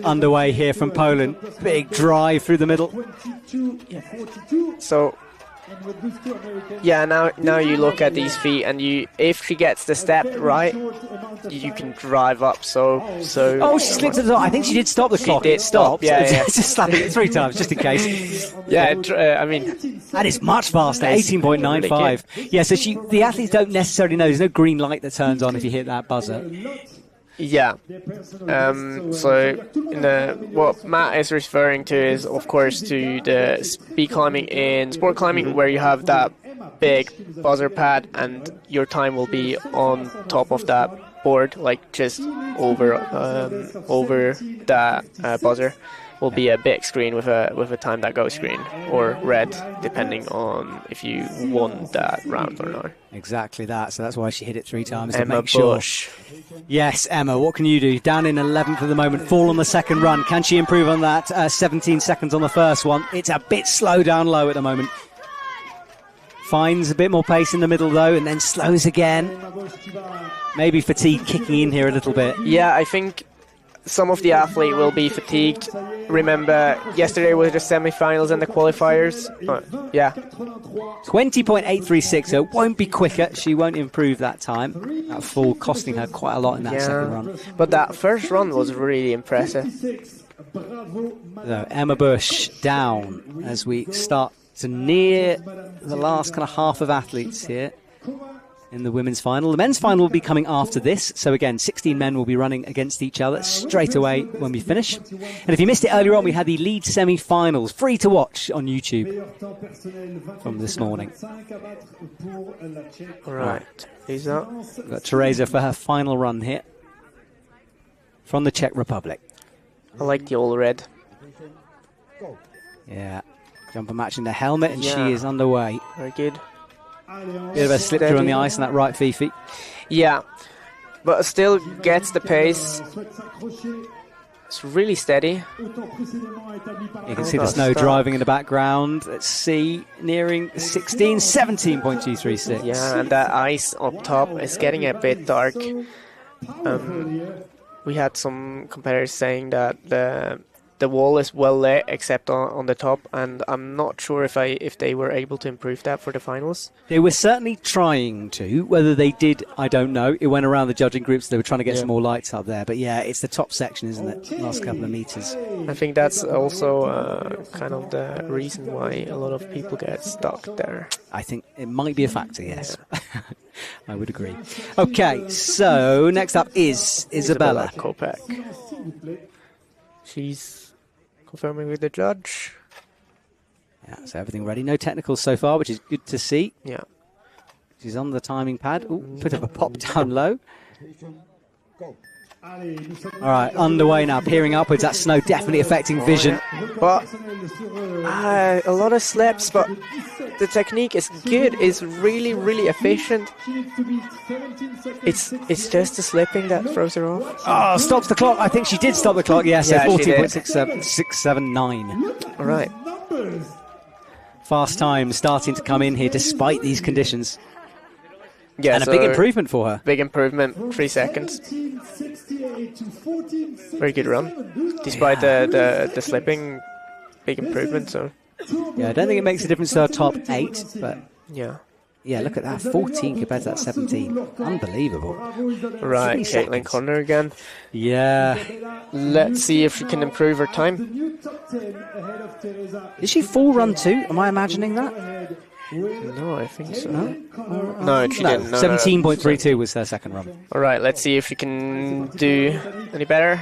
underway here from Poland. Big drive through the middle. So, yeah, now you look at these feet, and if she gets the step right, you can drive up. So. Oh, she slipped at the top. I think she did stop the clock. Did stop. Yeah. Just slapping it 3 times, just in case. Yeah, I mean, that is much faster. 18.95. Yeah, so the athletes don't necessarily know. There's no green light that turns on if you hit that buzzer. Yeah. So what Matt is referring to is, of course, to the speed climbing in sport climbing, where you have that big buzzer pad, and your time will be on top of that board, like just over that buzzer will be a big screen with a time that goes green or red, depending on if you won that round or not. Exactly that. So that's why she hit it 3 times to Emma make sure. Bush. Yes, Emma, what can you do? Down in 11th at the moment, fall on the second run. Can she improve on that? 17 seconds on the first one. It's a bit slow down low at the moment. Finds a bit more pace in the middle though, and then slows again. Maybe fatigue kicking in here a little bit. Yeah, I think some of the athlete will be fatigued. Remember, yesterday was the semi-finals and the qualifiers. Yeah. 20.836, so it won't be quicker. She won't improve that time. That fall costing her quite a lot in that second run. But that first run was really impressive. So Emma Bush down as we start to near the last kind of half of athletes here in the women's final. The men's final will be coming after this. So again, 16 men will be running against each other straight away when we finish. And if you missed it earlier on, we had the lead semi-finals free to watch on YouTube from this morning. Right. Who's that? We've got Teresa for her final run here from the Czech Republic. I like the all red. Yeah. Jumper matching the helmet, and she is underway. Very good. Bit of a slip through on the ice on that right Fifi. Yeah, but still gets the pace. It's really steady. You can see the snow driving in the background. Let's see, nearing 16, 17.236. Yeah, and that ice up top is getting a bit dark. We had some competitors saying that the wall is well lit except on the top, and I'm not sure if they were able to improve that for the finals. They were certainly trying to. Whether they did, I don't know. It went around the judging groups. They were trying to get some more lights up there. But yeah, it's the top section, isn't it? Last couple of meters. I think that's also kind of the reason why a lot of people get stuck there. I think it might be a factor, yes. Yeah. I would agree. Okay, so next up is Isabella Kopek. She's confirming with the judge. Yeah, so everything ready. No technicals so far, which is good to see. Yeah. She's on the timing pad. Ooh, bit of a pop down low. All right, underway now, peering upwards. That snow definitely affecting vision. But a lot of slips, but the technique is good. It's really, really efficient. It's just the slipping that throws her off. Oh, stops the clock. I think she did stop the clock. Yeah, so 14.679. All right. Fast time starting to come in here despite these conditions. Yeah, and a big improvement for her. Big improvement, 3 seconds. Very good run. Despite the slipping, big improvement. So yeah, I don't think it makes a difference to our top 8, but yeah. Yeah, look at that, 14 compared to that 17. Unbelievable. Right, 3 Caitlin seconds. Connor again. Yeah. Let's see if she can improve her time. Did she full run too? Am I imagining that? No, I think so. No? No, she didn't. No, 17.32 was her second run. All right, let's see if she can do any better.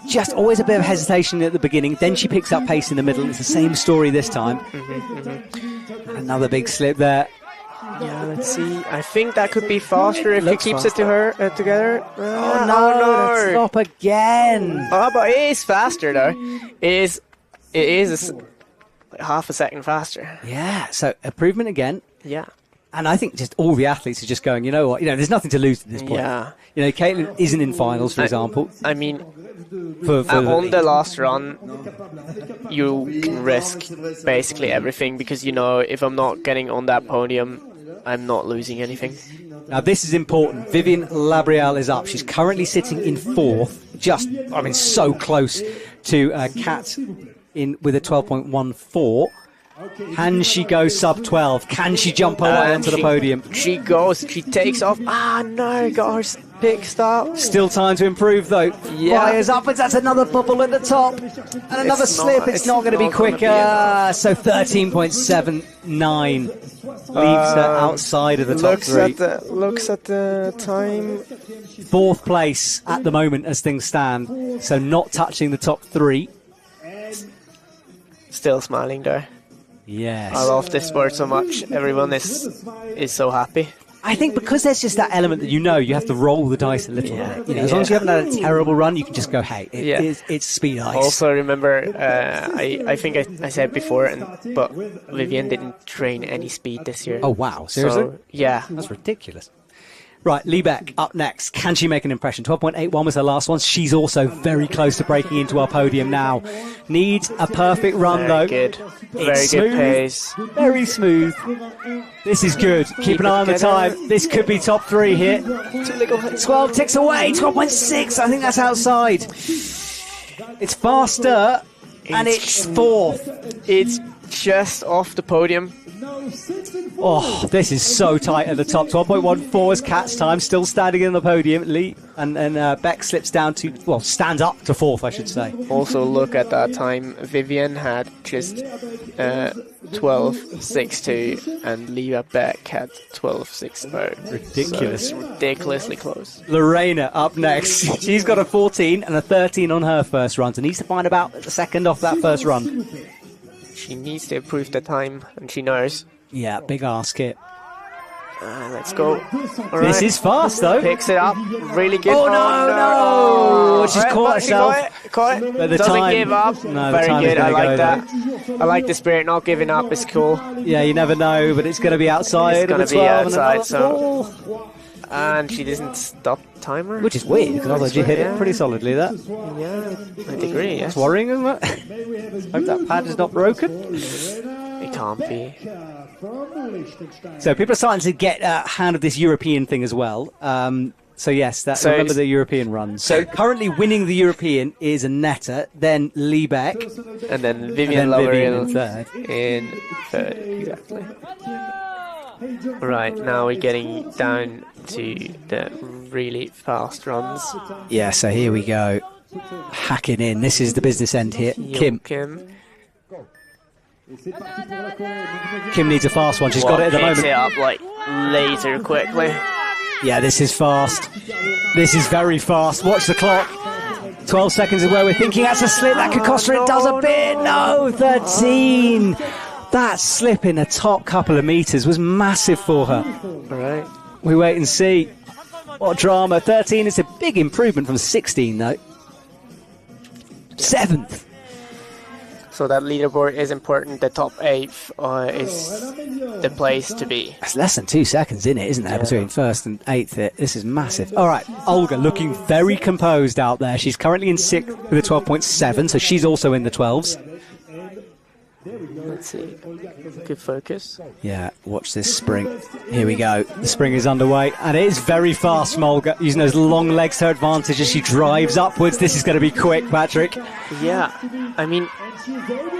Just always a bit of hesitation at the beginning, then she picks up pace in the middle. It's the same story this time. Another big slip there. Yeah, let's see. I think that could be faster if he Looks keeps faster. it to her together. Oh no, that's stop again. Oh, but it is faster though. It is half a second faster. Yeah, so improvement again. Yeah. And I think just all the athletes are just going, you know what, there's nothing to lose at this point. Yeah. Caitlin isn't in finals, for example. I mean, For on the last run, you can risk basically everything because if I'm not getting on that podium, I'm not losing anything. Now this is important. Vivian Labrielle is up. She's currently sitting in 4th, so close to Kat with a 12.14. Can she go sub 12? Can she jump her way onto the podium? She takes off. Ah, no, got her pick stop. Still time to improve though. Yeah. Fires upwards, that's another bubble at the top. And another slip, it's not going to be quicker. So 13.79 leaves her outside of the top 3. Looks at the time. 4th place at the moment as things stand. So not touching the top 3. Still smiling though. Yes. I love this sport so much. Everyone is so happy. I think because there's just that element that you have to roll the dice a little bit. As long as you haven't had a terrible run, you can just go, hey, it's speed ice. Also remember, I think I said before, but Vivian didn't train any speed this year. Oh, wow. Seriously? So, yeah. That's ridiculous. Right, Liebeck up next. Can she make an impression? 12.81 was her last one. She's also very close to breaking into our podium now. Needs a perfect run, though. Good. Very It's good smooth, pace. Very smooth. This is good. Keep an eye on the time. This could be top 3 here. 12 ticks away. 12.6. I think that's outside. It's faster, and it's 4th. It's just off the podium. Oh, this is so tight at the top. 12.14 is Kat's time, still standing in the podium. Lee and Beck slips down to, stands up to 4th, I should say. Also, look at that time. Vivian had just 12.62, and Leah Beck had 12.60. Ridiculous. So it's ridiculously close. Lorena up next. She's got a 14 and a 13 on her first run, so needs to find about a second off that first run. She needs to improve the time, and she knows. Yeah, big ask it. Let's go. All This right. is fast, though. Picks it up. Really good. Oh, no. She's caught herself. Caught it. But the Doesn't time- give up. No, the Very time is good. I gonna like go that. I like the spirit. Not giving up is cool. Yeah, you never know, but it's going to be outside. It's gonna of the be 12 outside, and another 4. And she doesn't stop timer. Which is weird, because I thought you hit it pretty solidly there. Yeah, I agree. Yes. It's worrying, isn't it? Hope that pad is not broken. It can't be. So people are starting to get a hand of this European thing as well. Yes, remember the European runs. So currently winning the European is Annetta, then Liebeck, And then and Vivian then Vivian Lauriel in third. in third. Exactly. Right, now we're getting down to the really fast runs. Yeah, so here we go. Hacking in. This is the business end here. Kim needs a fast one. She's got it at the Picks moment. it up like laser quickly. Yeah, this is fast. This is very fast. Watch the clock. 12 seconds is where we're thinking that's a slip. That could cost her. It does a bit. No, 13. That slip in the top couple of meters was massive for her. All right. We wait and see. What drama. 13 is a big improvement from 16, though. 7th. So that leaderboard is important. The top 8 is the place to be. That's less than 2 seconds in it, isn't there, between 1st and 8th here. This is massive. All right, Olga looking very composed out there. She's currently in 6th with a 12.7, so she's also in the 12s. Let's see. Good focus. Yeah, watch this spring. Here we go. The spring is underway, and it is very fast from Olga, using those long legs to her advantage as she drives upwards. This is going to be quick, Patrick. Yeah, I mean,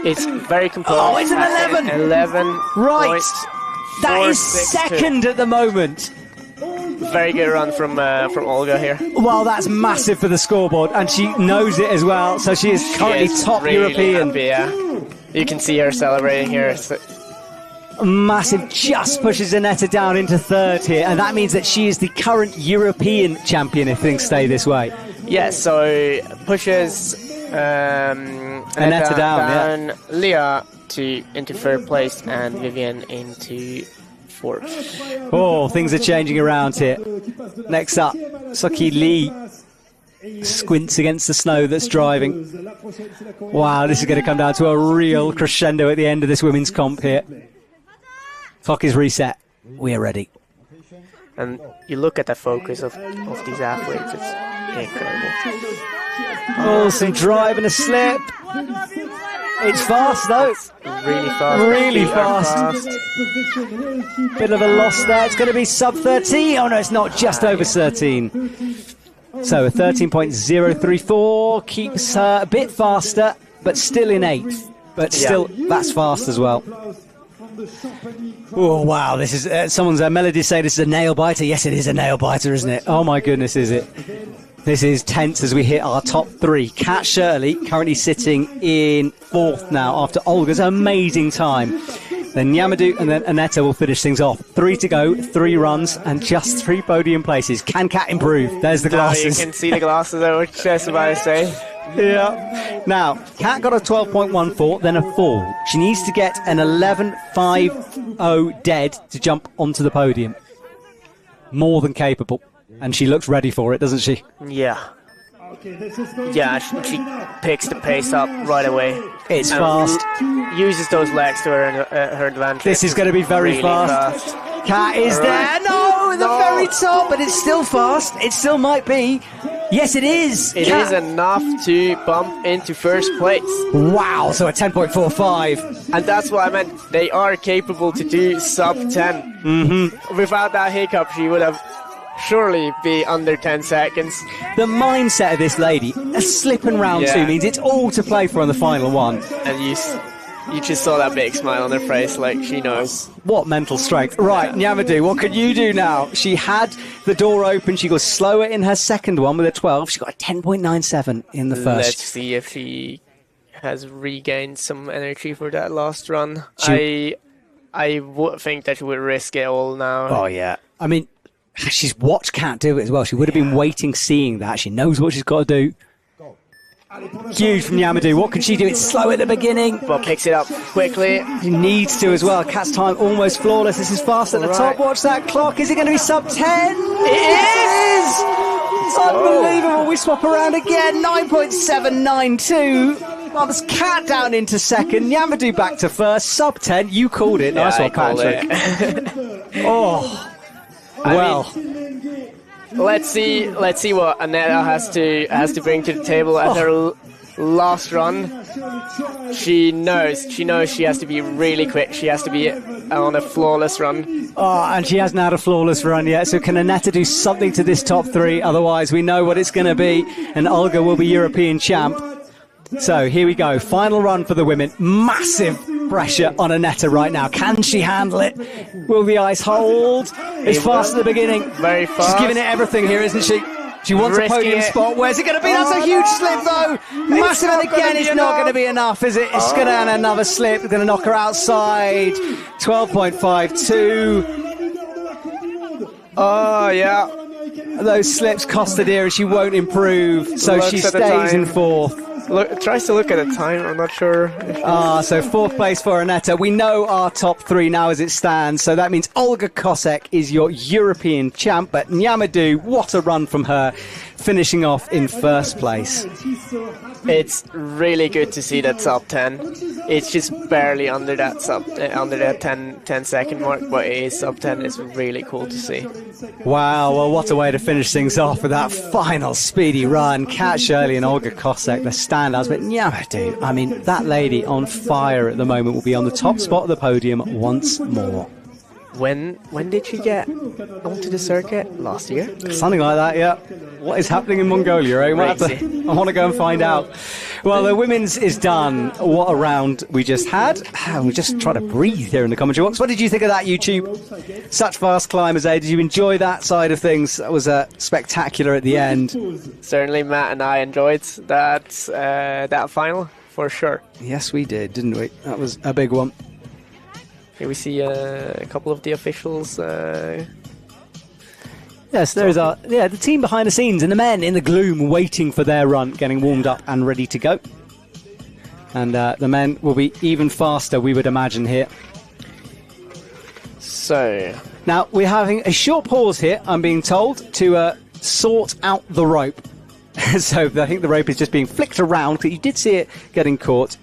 it's very composed. Oh, it's an 11! 11. Right. That is 4.62. second at the moment. Very good run from Olga here. Well, that's massive for the scoreboard, and she knows it as well. So she is currently She is top really European. happy, yeah. You can see her celebrating here. So, Massive, just pushes Annetta down into third here, and that means that she is the current European champion if things stay this way. yeah, so pushes Annetta down, Leah into third place and Vivian into fourth. Oh, things are changing around here. Next up, Suki Lee squints against the snow that's driving. Wow, this is going to come down to a real crescendo at the end of this women's comp here. Clock is reset. We are ready. And you look at the focus of these athletes, it's incredible. Oh, some drive and a slip. It's fast though. Really fast. Really Feet are fast. Bit of a loss there. It's going to be sub 13. Oh no, it's not, just over 13. So a 13.034 keeps her a bit faster, but still in 8th. But still, that's fast as well. Oh wow, this is someone's melody say this is a nail biter. Yes, it is a nail biter, isn't it? Oh my goodness, is it? This is tense as we hit our top 3. Kat Shirley currently sitting in 4th now after Olga's amazing time. Then Yamadou and then Annetta will finish things off. 3 to go, 3 runs, and just 3 podium places. Can Kat improve? There's the glasses. You can see the glasses, I was just about to say. Yeah. Now, Kat got a 12.14, then a 4. She needs to get an 11.50 dead to jump onto the podium. More than capable. And she looks ready for it, doesn't she? Yeah. Yeah, she picks the pace up right away. It's fast. Uses those legs to her advantage. This is going to be very Really fast. Kat is there. No, the very top, but it's still fast. It still might be. Yes, it is. It is enough to bump into first place. Wow, so a 10.45. And that's what I meant. They are capable to do sub 10. Mm-hmm. Without that hiccup, she would have surely be under 10 seconds. The mindset of this lady, a slip in round 2 means it's all to play for on the final one. And you just saw that big smile on her face, like she knows. What mental strength. Right, Yamadou, what can you do now? She had the door open. She goes slower in her second one with a 12. She got a 10.97 in the first. Let's see if she has regained some energy for that last run. I would think that she would risk it all now. Oh, yeah. I mean, she's watched Kat do it as well. She would have been waiting, seeing that. She knows what she's got to do. Huge from Yamadou. What can she do? It's slow at the beginning. But picks it up quickly. She needs to as well. Kat's time almost flawless. This is fast at the top. Watch that clock. Is it going to be sub 10? It is! It's unbelievable. We swap around again. 9.792. Bumps Kat down into second. Yamadou back to first. Sub 10. You called it. Nice one, Patrick. Oh. Well. Let's see what Annetta has to bring to the table at her last run. She knows she has to be really quick. She has to be on a flawless run. Oh, and she hasn't had a flawless run yet. So can Annetta do something to this top 3? Otherwise, we know what it's going to be, and Olga will be European champ. So here we go. Final run for the women. Massive pressure on Annetta right now. Can she handle it? Will the ice hold? It's fast at the beginning. Very fast. She's giving it everything here, isn't she? She wants a podium spot. Where's it going to be? That's a huge slip, though. Massive, and again, it's not going to be enough, is it? It's going to have another slip. It's going to knock her outside. 12.52. Oh, yeah. Those slips cost her dear, and she won't improve. So she stays in 4th. Tries to look at the time. I'm not sure. So 4th place for Annetta. We know our top 3 now as it stands. So that means Olga Kosek is your European champ. But Yamadou, what a run from her, finishing off in 1st place. It's really good to see that sub 10. It's just barely under that 10 second mark, but it is sub 10. It's really cool to see. Wow, well, what a way to finish things off with that final speedy run. Kat Shirley and Olga Kosek, the standouts. But Yamadou, I mean, that lady on fire at the moment will be on the top spot of the podium once more. When did she get onto the circuit? Last year? Something like that, yeah. What is happening in Mongolia, eh? I want to go and find out. Well, the women's is done. What a round we just had. We're just trying to breathe here in the commentary box. What did you think of that, YouTube? Such fast climbers, eh? Did you enjoy that side of things? That was spectacular at the end. Certainly, Matt and I enjoyed that final, for sure. Yes, we did, didn't we? That was a big one. Here we see a couple of the officials. Yes, there's the team behind the scenes and the men in the gloom waiting for their run, getting warmed up and ready to go. And the men will be even faster, we would imagine, here. So now we're having a short pause here, I'm being told, to sort out the rope. So I think the rope is just being flicked around, but you did see it getting caught.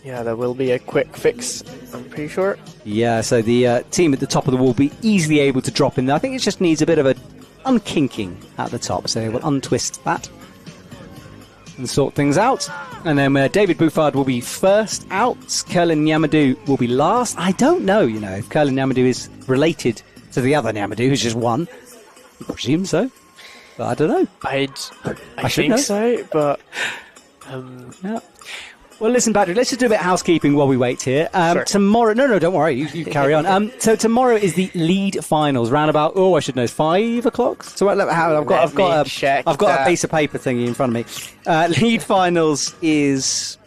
Yeah, there will be a quick fix, I'm pretty sure. Yeah, so the team at the top of the wall will be easily able to drop in there. I think it just needs a bit of a unkinking at the top, so we'll untwist that and sort things out. And then David Bouffard will be first out. Curlin Yamadou will be last. I don't know, if Curlin Yamadou is related to the other Yamadou who's just won. I presume so, but I don't know. I think know. so, but... Yeah. Well, listen, Patrick, let's just do a bit of housekeeping while we wait here. Sure. Tomorrow... No, don't worry. You carry on. So tomorrow is the lead finals, round about, I should know, 5 o'clock? So I've got a piece of paper thingy in front of me. Lead finals is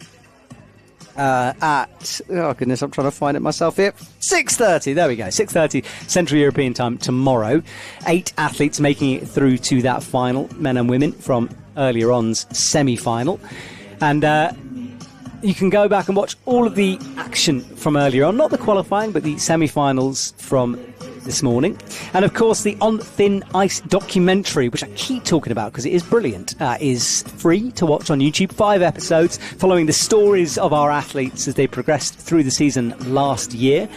at... Oh, goodness, I'm trying to find it myself here. 6:30. There we go. 6:30 Central European time tomorrow. 8 athletes making it through to that final, men and women, from earlier on's semi-final. And... you can go back and watch all of the action from earlier on, not the qualifying, but the semi-finals from this morning. And of course, the On Thin Ice documentary, which I keep talking about because it is brilliant, is free to watch on YouTube. 5 episodes following the stories of our athletes as they progressed through the season last year.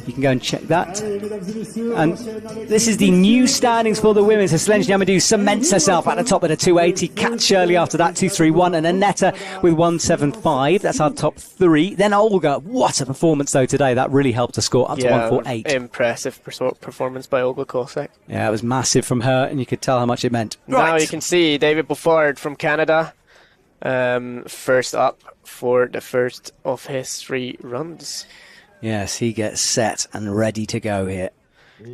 You can go and check that. And this is the new standings for the women. So Solange Yamadou cements herself at the top of the 280. Kat Shirley after that, 231. And Annetta with 175. That's our top 3. Then Olga. What a performance, though, today. That really helped her score up to 148. Impressive performance by Olga Kosek. Yeah, it was massive from her, and you could tell how much it meant. Now you can see David Bouffard from Canada first up for the first of his 3 runs. Yes, he gets set and ready to go here.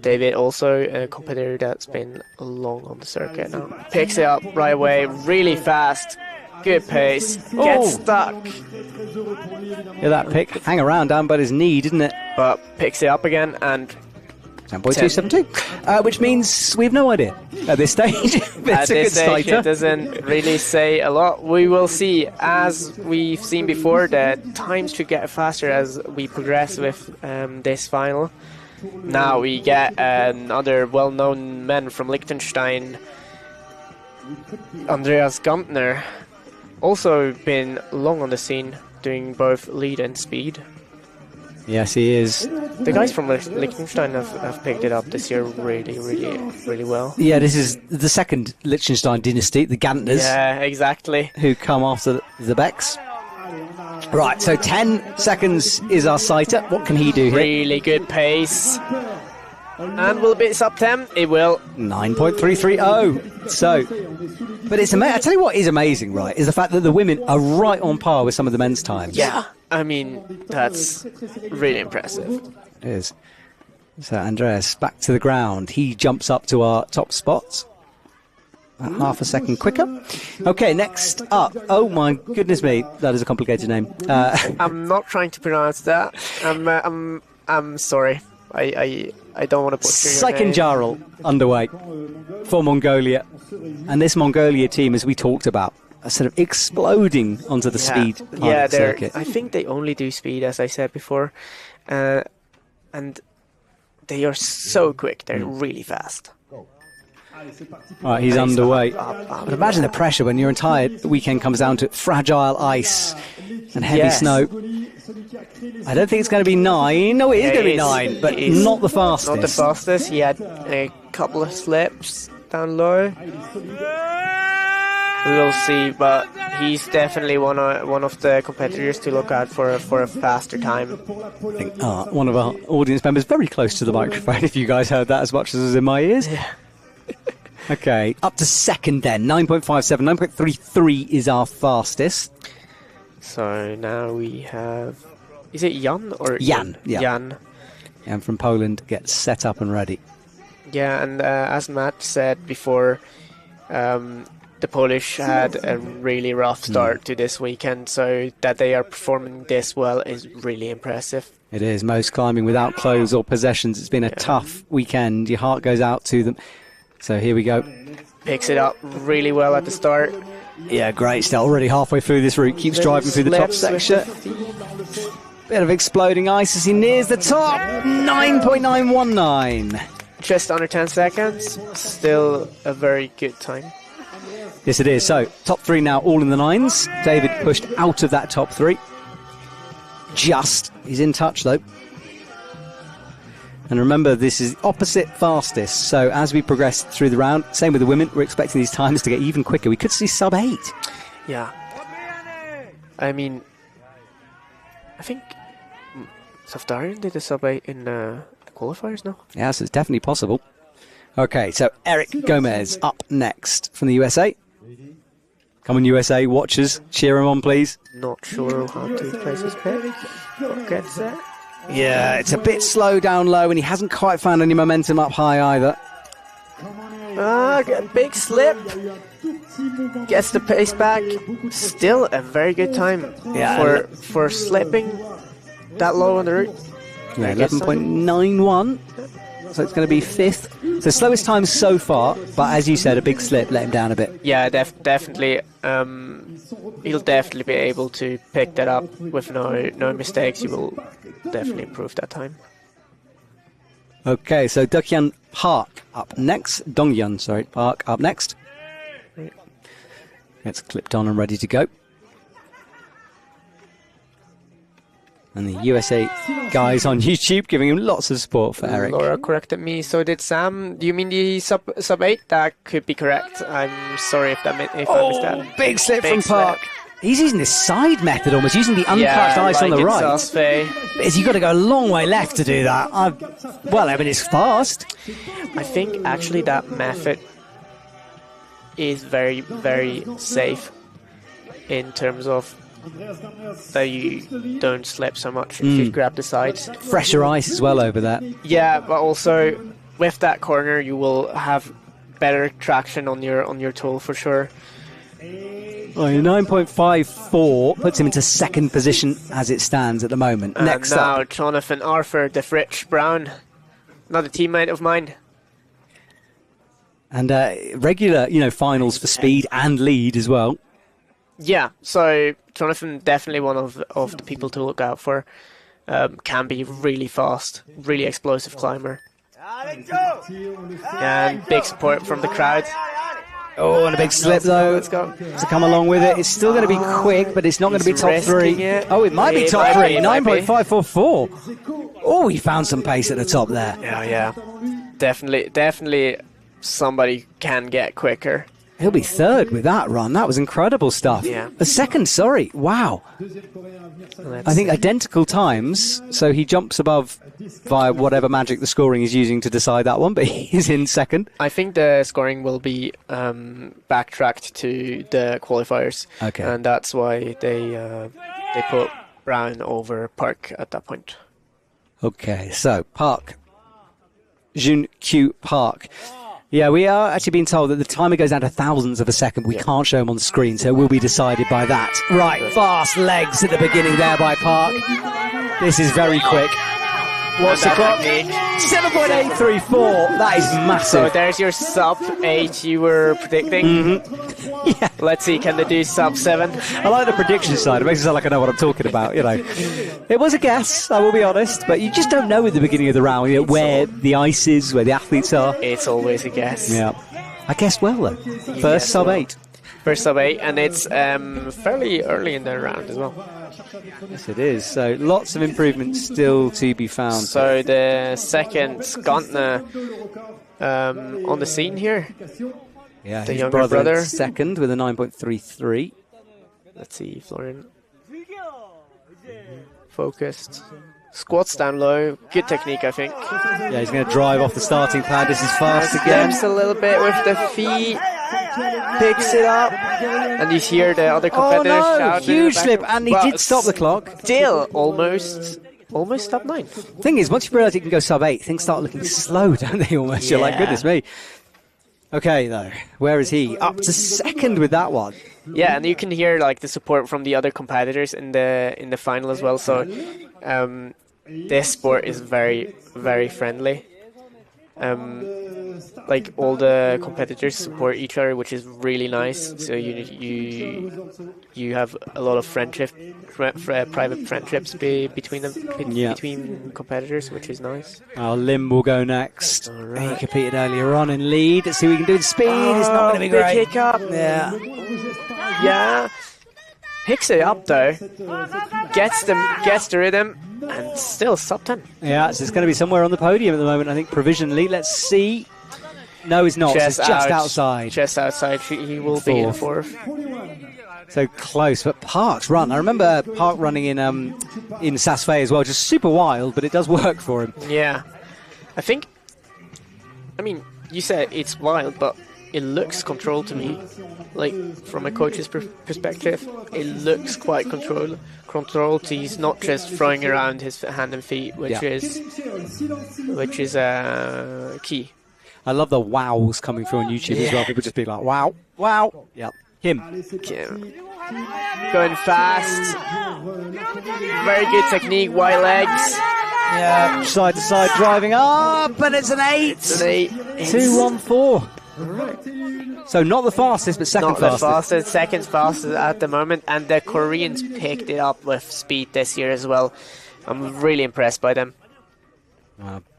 David, also a competitor that's been long on the circuit now. Picks it up right away, really fast, good pace, gets stuck. Yeah, that pick, hang around down by his knee, didn't it? But picks it up again and... 10.272, which means we have no idea at this stage. At this stage, it doesn't really say a lot. We will see. As we've seen before, the times should get faster as we progress with this final. Now we get another well-known man from Liechtenstein, Andreas Gantner, also been long on the scene, doing both lead and speed. Yes, he is. The guys from Liechtenstein have picked it up this year really well. Yeah, this is the second Liechtenstein dynasty, the Gantners. Yeah, exactly. Who come after the Becks. Right, so 10 seconds is our sighter. What can he do here? Really good pace. And will it be sub 10? It will. 9.330. So, but it's amazing. I tell you what is amazing, right, is the fact that the women are right on par with some of the men's times. Yeah, I mean, that's really impressive. It is. So Andreas back to the ground. He jumps up to our top spots. About half a second quicker. Okay, next up. Oh my goodness me, that is a complicated name. I'm not trying to pronounce that. I'm sorry. I don't want to butcher your name. Saikin underway for Mongolia. And this Mongolia team, as we talked about, are sort of exploding onto the speed part of the circuit. I think they only do speed, as I said before. And they are so quick. They're really fast. Right, he's underway. But imagine the pressure when your entire weekend comes down to fragile ice and heavy snow. I don't think it's going to be 9. No, it is going to be 9, but not the fastest. Not the fastest. He had a couple of slips down low. We will see, but he's definitely one of the competitors to look out for a faster time. I think one of our audience members very close to the microphone, if you guys heard that as much as was in my ears. Yeah. Okay, up to second then. 9.57, 9.33 is our fastest. So now we have... Is it Jan or... Jan, yeah. Jan. And from Poland gets set up and ready. Yeah, and as Matt said before, the Polish had a really rough start to this weekend, so that they are performing this well is really impressive. It is. Most climbing without clothes or possessions. It's been a tough weekend. Your heart goes out to them. So here we go. Picks it up really well at the start. Yeah, great. Still already halfway through this route. Keeps driving through the top section. Bit of exploding ice as he nears the top. 9.919. Just under 10 seconds. Still a very good time. Yes, it is. So, top three now, all in the nines. David pushed out of that top three. He's in touch, though. And remember, this is opposite fastest. So, as we progress through the round, same with the women, we're expecting these times to get even quicker. We could see sub 8. Yeah. I mean, I think Safdarian did a sub 8 in the qualifiers now. Yeah, so it's definitely possible. Okay, so Eric Gomez up next from the USA. Come on, USA watchers, cheer him on, please. Not sure how to place his pick. Gets it. Yeah, it's a bit slow down low, and he hasn't quite found any momentum up high either. Big slip. Gets the pace back. Still a very good time for slipping that low on the route. Yeah, 11.91. So it's going to be fifth. So slowest time so far, but as you said, a big slip let him down a bit. Yeah, definitely. He'll definitely be able to pick that up with no mistakes. He will definitely improve that time. Okay, so Donghyun Park up next. Park up next. It's clipped on and ready to go. And the USA guys on YouTube giving him lots of support for Eric. Laura corrected me. So did Sam. Do you mean the sub 8? That could be correct. I'm sorry if I missed that. Big slip from Park. He's using this side method almost, using the uncracked ice on the right. You've got to go a long way left to do that. It's fast. I think actually that method is very, very safe in terms of that you don't slip so much if you grab the sides. Fresher ice as well over that. Yeah, but also with that corner you will have better traction on your tool for sure. 9.54 puts him into second position as it stands at the moment. Next now, up, Jonathan Arthur, the Fritz Brown, another teammate of mine. And regular, finals for speed and lead as well. Yeah, so Jonathan definitely one of the people to look out for. Can be really fast, really explosive climber. And big support from the crowd. Oh, and a big slip though. Let's go. To come along with it. It's still going to be quick, but it's not going to be top three. Oh, it might be top three. 9.544. Oh, he found some pace at the top there. Yeah. Definitely somebody can get quicker. He'll be third with that run. That was incredible stuff. Yeah. A second, sorry. Wow. I think identical times, so he jumps above via whatever magic the scoring is using to decide that one, but he's in second. I think the scoring will be backtracked to the qualifiers. Okay. And that's why they put Brown over Park at that point. Okay, so Park. Jun Q Park. Yeah, we are actually being told that the timer goes down to thousandths of a second. We can't show them on the screen, so it will be decided by that. Right, fast legs at the beginning there by Park. This is very quick. What's the clock? 7.834. That is massive. So there's your sub 8 you were predicting. Yeah. Let's see, can they do sub 7? I like the prediction side. It makes it sound like I know what I'm talking about. It was a guess, I will be honest, but you just don't know at the beginning of the round where the ice is, where the athletes are. It's always a guess. Yeah. I guessed well though. First sub 8. First sub 8, and it's fairly early in the round as well. Yes, it is. So lots of improvements still to be found. So the second Skantna on the scene here. Yeah, the his younger brother. second with a 9.33. Let's see, Florian. Focused. Squats down low. Good technique, I think. Yeah, he's going to drive off the starting pad. This is fast again. Steps a little bit with the feet. Picks it up. And you hear the other competitors shout. Huge slip, and he did stop the clock. Still, almost top 9. Thing is, once you realise you can go sub 8, things start looking slow, don't they, almost? You're like, goodness me. Okay, though, where is he? Up to second with that one. Yeah, and you can hear like the support from the other competitors in the final as well. So this sport is very, very friendly. Like all the competitors support each other, which is really nice. So you have a lot of friendship, private friendships between them, between competitors, which is nice. Lim will go next. Right. He competed earlier on in lead. Let's see what we can do in speed. It's not going to be great. Big hiccup. Yeah. Picks it up though. Gets the rhythm. And still sub 10. Yeah, so it's going to be somewhere on the podium at the moment, I think, provisionally. Let's see. No, he's not. It's just outside. Just outside. He will be in fourth. So close, but Park's run. I remember Park running in Sasfay as well, just super wild, but it does work for him. Yeah. I mean, you said it's wild, but it looks controlled to me. Like, from a coach's perspective, it looks quite controlled. He's not just throwing around his hand and feet, which is key. I love the wows coming through on YouTube as well. People just be like, wow, wow. Yep. Him. Going fast. Very good technique, wide legs. Yeah, side to side driving up, and it's an 8. It's an 8. 2:14. So not the fastest, but second fastest. Not the fastest, second fastest at the moment, and the Koreans picked it up with speed this year as well. I'm really impressed by them.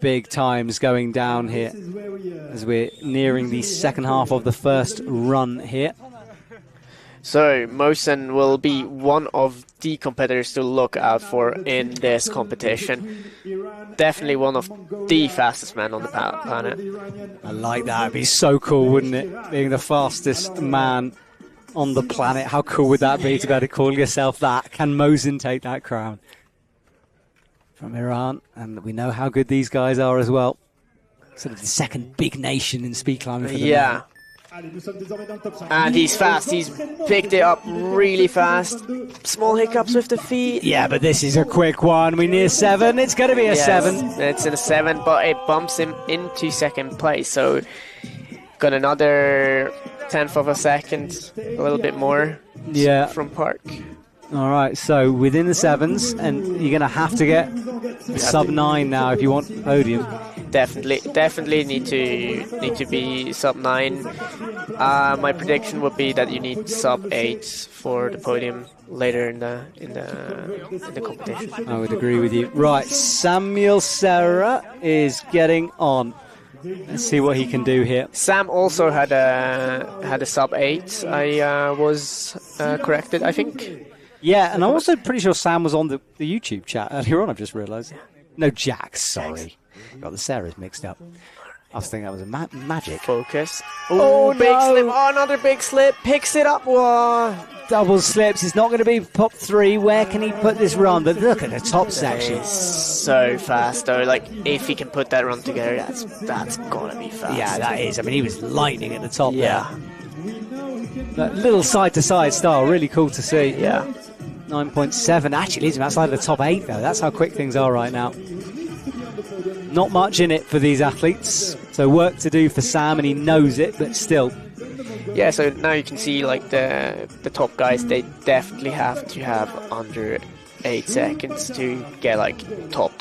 Big times going down here as we're nearing the second half of the first run here. So Mosen will be one of the competitors to look out for in this competition. Definitely one of the fastest men on the planet. I like that. It'd be so cool, wouldn't it? Being the fastest man on the planet. How cool would that be to be able to call yourself that? Can Mosen take that crown? From Iran, and we know how good these guys are as well. Sort of the second big nation in speed climbing for them. Yeah. And he's fast. He's picked it up really fast. Small hiccups with the feet. Yeah, but this is a quick one. We're near 7. It's going to be a 7. It's in a 7, but it bumps him into second place. So got another 10th of a second, a little bit more from Park. All right, so within the 7s, and you're going to have to get sub 9 now if you want podium. Definitely need to be sub 9. My prediction would be that you need sub 8 for the podium later in the competition. I would agree with you. Right, Samuel Serra is getting on. Let's see what he can do here. Sam also had a sub 8. I was corrected, I think. Yeah, and I'm also pretty sure Sam was on the YouTube chat earlier on, I've just realised. No, Jack, sorry. Got the Sarahs mixed up. I was thinking that was a magic. Focus. Oh, big slip. Oh, another big slip. Picks it up. Whoa. Double slips. It's not going to be top 3. Where can he put this run? But look at the top section. It's so fast, though. Like, if he can put that run together, that's going to be fast. Yeah, that is. I mean, he was lightning at the top there. That little side-to-side style. Really cool to see. Yeah. 9.7 actually leaves him outside of the top 8 though. That's how quick things are right now. Not much in it for these athletes, so work to do for Sam, and he knows it, but still. Yeah, so now you can see like the top guys, they definitely have to have under 8 seconds to get like top.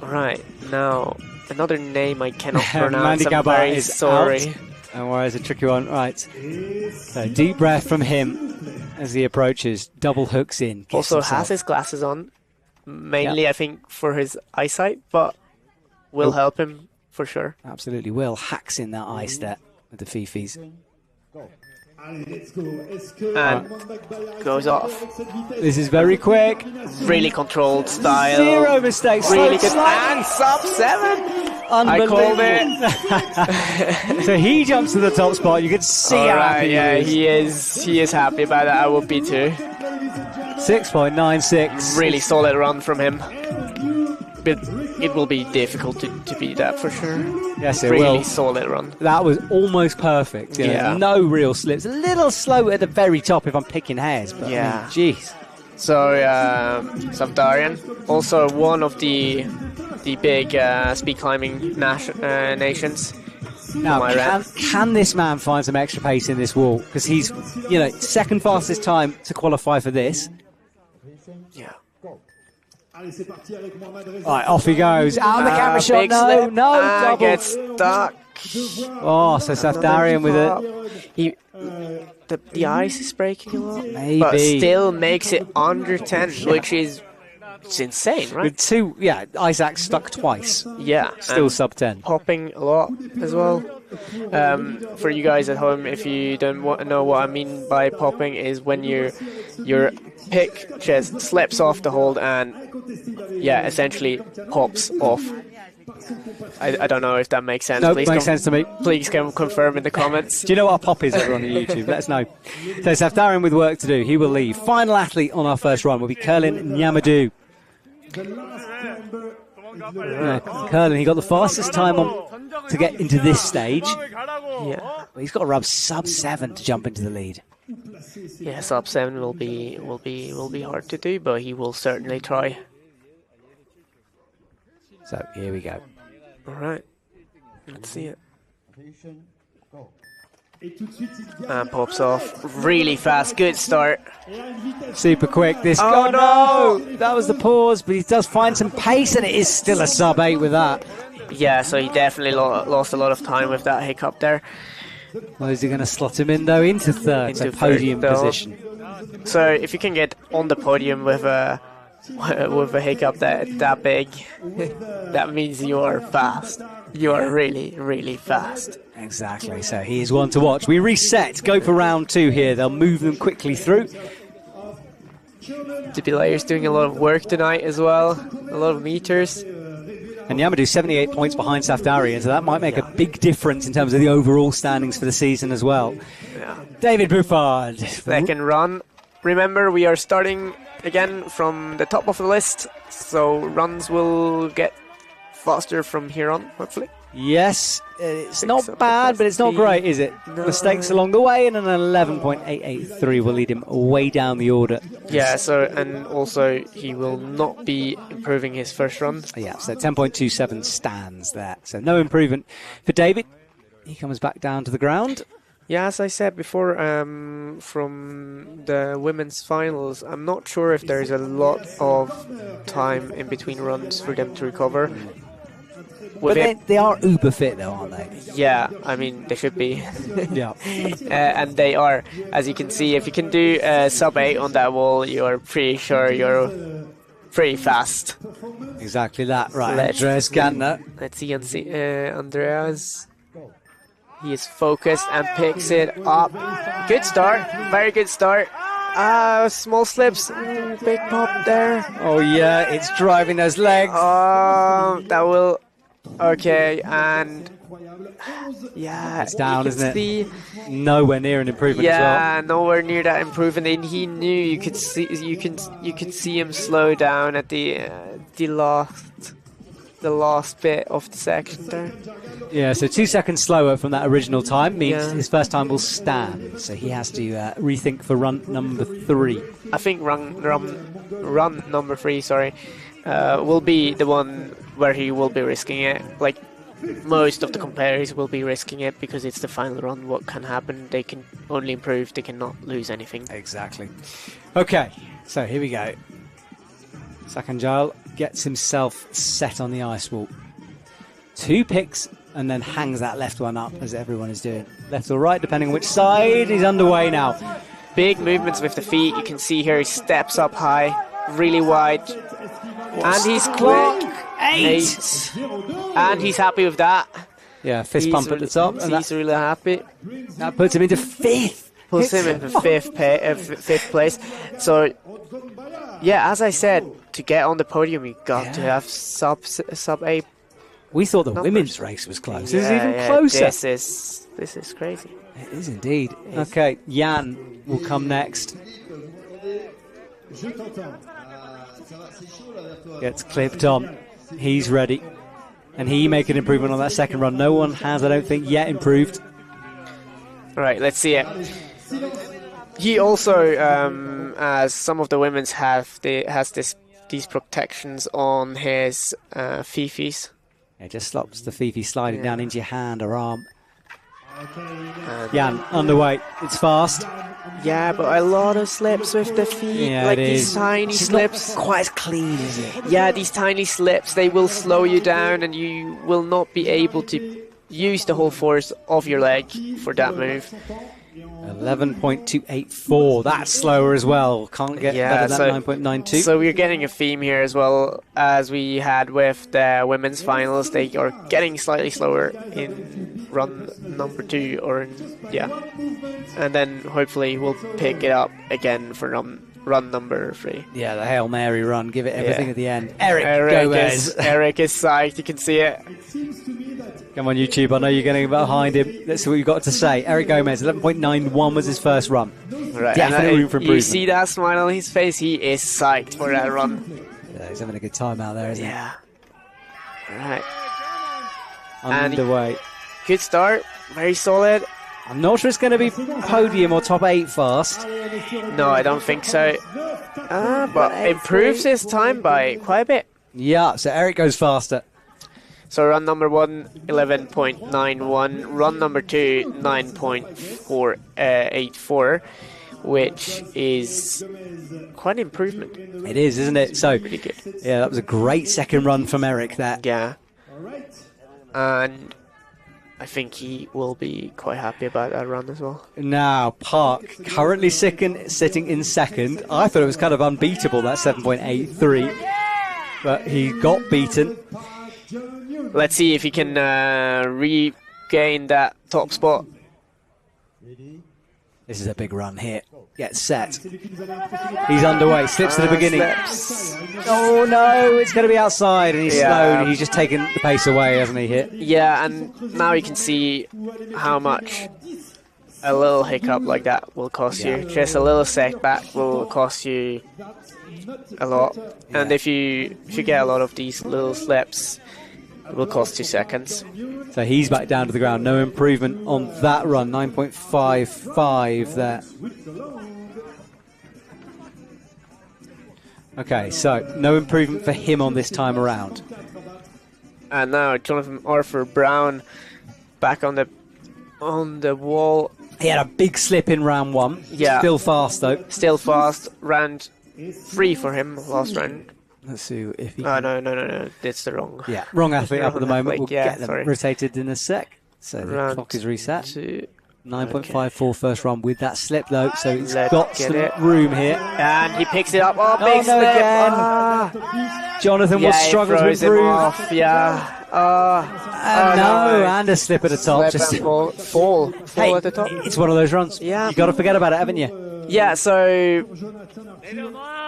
Right, now another name I cannot pronounce. I'm very sorry. Out. Don't worry, it's a tricky one. Right, so deep breath from him as he approaches, double hooks in. Also has his glasses on, mainly I think for his eyesight, but will help him for sure. Absolutely will. Hacks in that eye step with the Fifis. Allez, let's go. Est-ce que And Van Beek derrière goes est off. avec cette vitesse? This is very quick. Really controlled style. Zero mistakes. Really Slow, good. slow. And sub 7. I called it. So he jumps to the top spot. You can see All how right, happy yeah, he is. he is happy about that. I would be too. 6.96. Really solid run from him. But it will be difficult to beat that for sure. Yes, it Really will. solid run. That was almost perfect. You know, Yeah. no real slips. A little slow at the very top if I'm picking hairs. But Yeah. Jeez. So Savdarian, also one of the big speed climbing nations. Now, Am I right? can this man find some extra pace in this wall? Because he's, second fastest time to qualify for this. Yeah. Allez, c'est parti avec Mohamed Reza. All right, off he goes. Out of the camera shot. Big No, slip. no, double. Gets stuck. Oh, so Safdarian with it. The ice is breaking a lot. Maybe. But still makes it under 10, which is it's insane, right? With two, Isaac stuck twice. Yeah. Still and sub 10. popping a lot as well. For you guys at home, if you don't know what I mean by popping, is when your pick just slips off the hold and essentially pops off. I don't know if that makes sense. No, Please makes sense to me. Please confirm in the comments. Do you know what a pop is, everyone on YouTube? Let us know. So Safdarian with work to do. He will leave. Final athlete on our first run will be Curlin Nyamadou. Curlin, he got the fastest time on to get into this stage. Yeah. But he's got to rub sub 7 to jump into the lead. Yeah, sub 7 will be hard to do, but he will certainly try. So here we go. All right, let's see it. Et tout de suite, il gagne. And pops off really fast. Good start. Et à une vitesse. Super quick. This. Oh, no! That was the pause, but he does find some pace, and it is still a sub 8 with that. Yeah, so he definitely lost a lot of time with that hiccup there. Well, is he going to slot him in though into third? So Into podium third, though. position. So if you can get on the podium with a hiccup that big, that means you are fast. You are really, really fast. Exactly. So he is one to watch. We reset. Go for round 2 here. They'll move them quickly through. The players doing a lot of work tonight as well. A lot of meters. And Yamadou 78 points behind Safdarian, so that might make a big difference in terms of the overall standings for the season as well. Yeah. David Bouffard. Second run. Remember, we are starting again from the top of the list, so runs will get faster from here on, hopefully. Yes, it's Picks not up bad, the but it's not speed. great, is it? No. Mistakes along the way, and an 11.883 will lead him way down the order. Yeah, so, and also he will not be improving his first run. Yeah, so 10.27 stands there. So no improvement for David. He comes back down to the ground. Yeah, as I said before, from the women's finals, I'm not sure if there's a lot of time in between runs for them to recover. But they are uber fit though, aren't they? Yeah, I mean, they should be. Yeah. And they are. As you can see, if you can do sub 8 on that wall, you're pretty sure you're pretty fast. Exactly that, right. Let's Andreas Gantner. Let's see, Andreas. He is focused and picks it up. Good start, very good start. Small slips, big pop there. Oh yeah, it's driving those legs. That will. Okay, and yeah, It's down, you can isn't it? see, Nowhere near an improvement as well. yeah, nowhere near that improvement. And he knew you could see him slow down at the last bit of the section there. Yeah, so 2 seconds slower from that original time means Yeah. his first time will stand. So he has to rethink for run number 3. I think run number 3, sorry, will be the one where he will be risking it. Like most of the competitors will be risking it because it's the final run. What can happen? They can only improve. They cannot lose anything. Exactly. Okay, so here we go. Sakanjal gets himself set on the ice wall. 2 picks and then hangs that left one up as everyone is doing. Left or right, depending on which side. He's underway now. Big movements with the feet. You can see here he steps up high, really wide, and he's quick. 8. And he's happy with that. Yeah, fist pump at the top. And He's really happy. that puts him into 5th. puts him in fifth place. So, yeah, as I said, to get on the podium, you got to have sub 8. We thought the numbers. women's race was close. This is even closer. This is crazy. It is indeed. Okay, Jan will come next. Gets clipped on. He's ready. And he make an improvement on that second run. No one has, I don't think, yet improved. All right, let's see it. He also, as some of the women's has these protections on his fifis. Yeah, just stops the Fifi sliding down into your hand or arm. Jan, underway. It's fast. Yeah, but a lot of slips with the feet. Yeah, like it these is. tiny It's slips. not quite as clean, is it? Yeah, these tiny slips, they will slow you down and you will not be able to use the whole force of your leg for that move. 11.284. That's slower as well. Can't get better than 9.92. So we're getting a theme here as well as we had with the women's finals. They are getting slightly slower in run number 2 and then hopefully we'll pick it up again for run number 3. Yeah, the Hail Mary run. Give it everything at the end. Eric Gomez. Gomez. Eric is psyched. You can see it. Come on, YouTube. I know you're getting behind him. Let's see what you've got to say. Eric Gomez, 11.91 was his first run. Right. Definitely room for improvement. You see that smile on his face? He is psyched for that run. Yeah, he's having a good time out there, isn't he? Yeah. All right. Underway. Good start. Very solid. I'm not sure it's going to be podium or top 8 fast. No, I don't think so. But improves his time by quite a bit. Yeah, so Eric goes faster. So run number 1, 11.91. Run number 2, 9.84, which is quite an improvement. It is, isn't it? So, Pretty good. yeah, that was a great second run from Eric there. Yeah. And I think he will be quite happy about that run as well. Now, Park, currently sitting in second. I thought it was kind of unbeatable, that 7.83. But he got beaten. Let's see if he can regain that top spot. This is a big run here. Gets set. He's underway. Slips to the beginning. Slips. Oh no, it's going to be outside. And he's slow and he's just taken the pace away, hasn't he, here? Yeah, and now you can see how much a little hiccup like that will cost you. Just a little setback will cost you a lot. And if you get a lot of these little slips, it will cost you seconds. So he's back down to the ground. No improvement on that run. 9.55 there. Okay, so no improvement for him on this time around. And now Jonathan Arthur Brown back on the wall. He had a big slip in round 1. Yeah. Still fast though. Still fast. Round 3 for him last round. Let's see if he. Oh, no. That's the wrong. Yeah, wrong athlete up at the Wrong moment. We'll athlete, yeah, get them sorry. rotated in a sec. So the Round clock is reset. 2. 9.54 first run with that slip though, so he's Let's got get some it. room here. And he picks it up. Oh, Oh, big no, slip. again. Ah. Jonathan will Yeah, he struggle to throws him improve. off. Yeah. No, and a slip at the top. Slip Just and fall hey, at the top. it's one of those runs. Yeah. You got to forget about it, haven't you? Yeah, so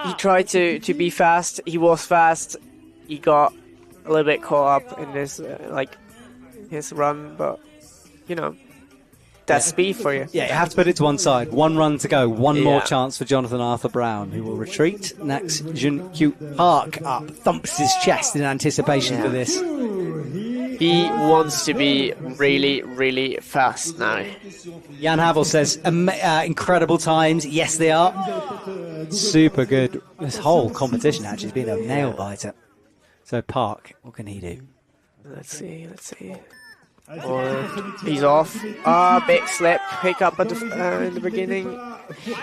he tried to be fast. He was fast. He got a little bit caught up in this his run, but you know that's speed for you. Yeah, you have to put it to one side. One run to go. One more Yeah. chance for Jonathan Arthur Brown, who will retreat. Next, Jun Kyu Park up, thumps his chest in anticipation for this. He wants to be really, really fast now. Jan Havel says, incredible times. Yes, they are. Super good. This whole competition actually has been a nail biter. So Park, what can he do? Let's see. Or he's off. Big slip, hiccup at in the beginning.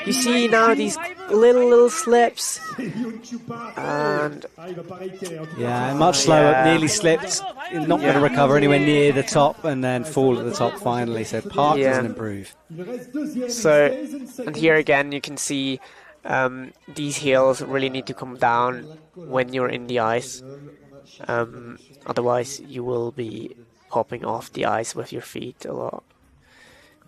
You see now these little slips, and Yeah, much slower. Nearly slipped. Not going to recover anywhere near the top, and then fall at the top finally. So Park doesn't improve. so and here again you can see these heels really need to come down when you're in the ice. Otherwise, you will be popping off the ice with your feet a lot.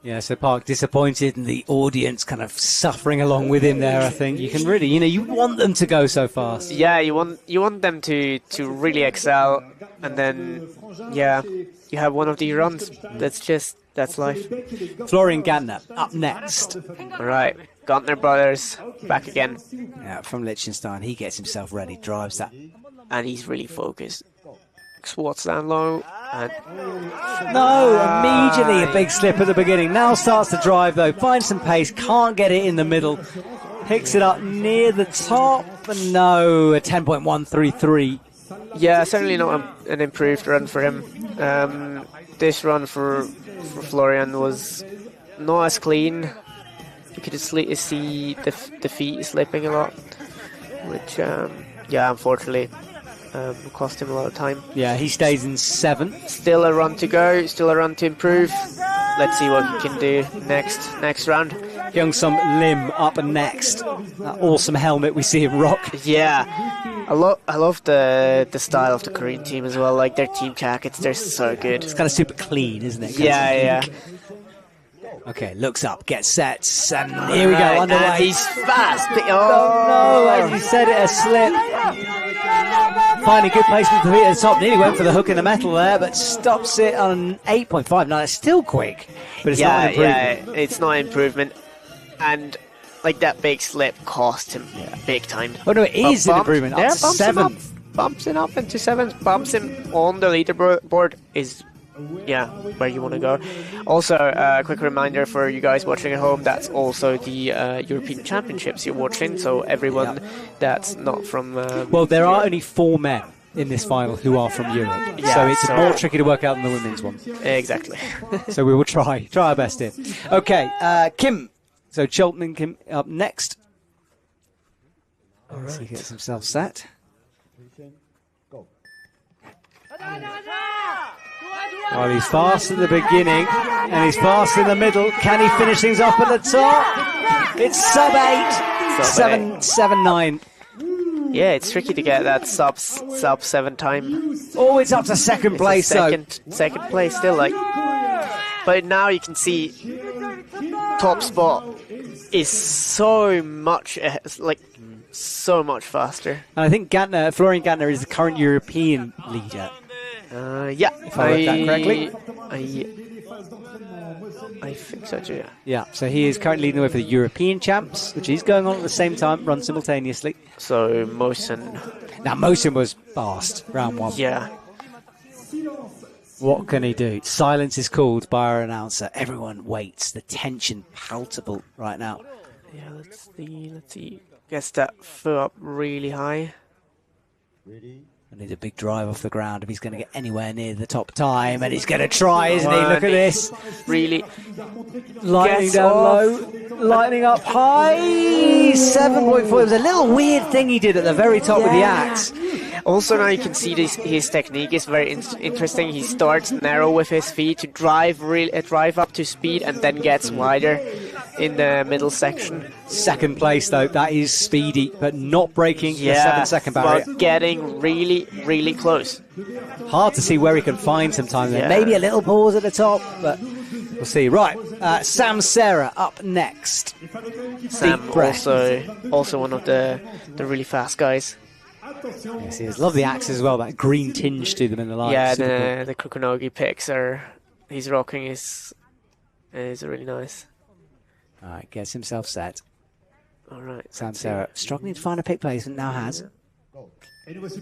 Yeah, so Park disappointed and the audience kind of suffering along with him there, I think. You can really, you want them to go so fast. Yeah, you want them to really excel, and then, yeah, you have one of these runs. That's life. Florian Gantner up next. All right, Gantner brothers back again. Yeah, from Liechtenstein. He gets himself ready, drives that. And he's really focused. Squats down low, and No, immediately a big slip at the beginning. Now starts to drive though, finds some pace, can't get it in the middle. Picks it up near the top, and no, a 10.133. yeah, certainly not an improved run for him. This run for Florian was not as clean. You could see the feet slipping a lot, which, yeah, unfortunately, cost him a lot of time. Yeah, he stays in 7th. Still a run to go, still a run to improve. Let's see what he can do next round. Young-Sum Lim up next. That awesome helmet we see him rock. Yeah, I love the style of the Korean team as well. Like their team jackets, they're so good. It's kind of super clean, isn't it? Yeah. Okay, looks up, gets set, and here we go, underway. And he's fast. Oh no, as you said it, a slip. Finding good placement to the feet at the top. Nearly went for the hook in the metal there, but stops it on 8.5. Now, it's still quick, but it's not an improvement. Yeah, it's not improvement. And like that big slip cost him big time. Oh no, it is an improvement. Up to 7. Bumps him up into 7th. Bumps him on the leaderboard is where you want to go. Also, a quick reminder for you guys watching at home, that's also the European Championships you're watching, so everyone that's not from... well, there are only 4 men in this final who are from Europe, so it's more tricky to work out than the women's one. Exactly. So we will try our best here. Okay, Kim. So Cheltenham Kim up next. All right. So he gets himself set. Well, he's fast at the beginning, and he's fast in the middle. Can he finish things off at the top? It's sub 8, 7.9. Yeah, it's tricky to get that sub 7 time. Oh, it's up to second place, second place still, like. But now you can see top spot is so much faster. And I think Florian Gantner is the current European leader. Yeah, if I read that correctly. I think so too, yeah. Yeah, so he is currently leading the way for the European champs, which is going on at the same time, run simultaneously. So Mosen. Now Mosen was fast, round 1. Yeah. What can he do? Silence is called by our announcer. Everyone waits. The tension palpable right now. Yeah, let's see. Gets that foot up really high. I need a big drive off the ground if he's going to get anywhere near the top time, and he's going to try, isn't he? Look at this. Really. Lightning down low, lightning up high. 7.4. It was a little weird thing he did at the very top with the axe. Also now you can see his technique is very interesting. He starts narrow with his feet to drive up to speed, and then gets wider in the middle section. Second place though, that is speedy, but not breaking the 7-second barrier. But getting really, really close. Hard to see where he can find some time there. Maybe a little pause at the top, but we'll see. Right, Sam Serra up next. Sam also one of the really fast guys. Yes, he is. Love the axe as well, that green tinge to them in the light. Yeah, the Kukunogi picks he's rocking is really nice. Alright, gets himself set. Alright. Sam Serra struggling to find a pick place and now has.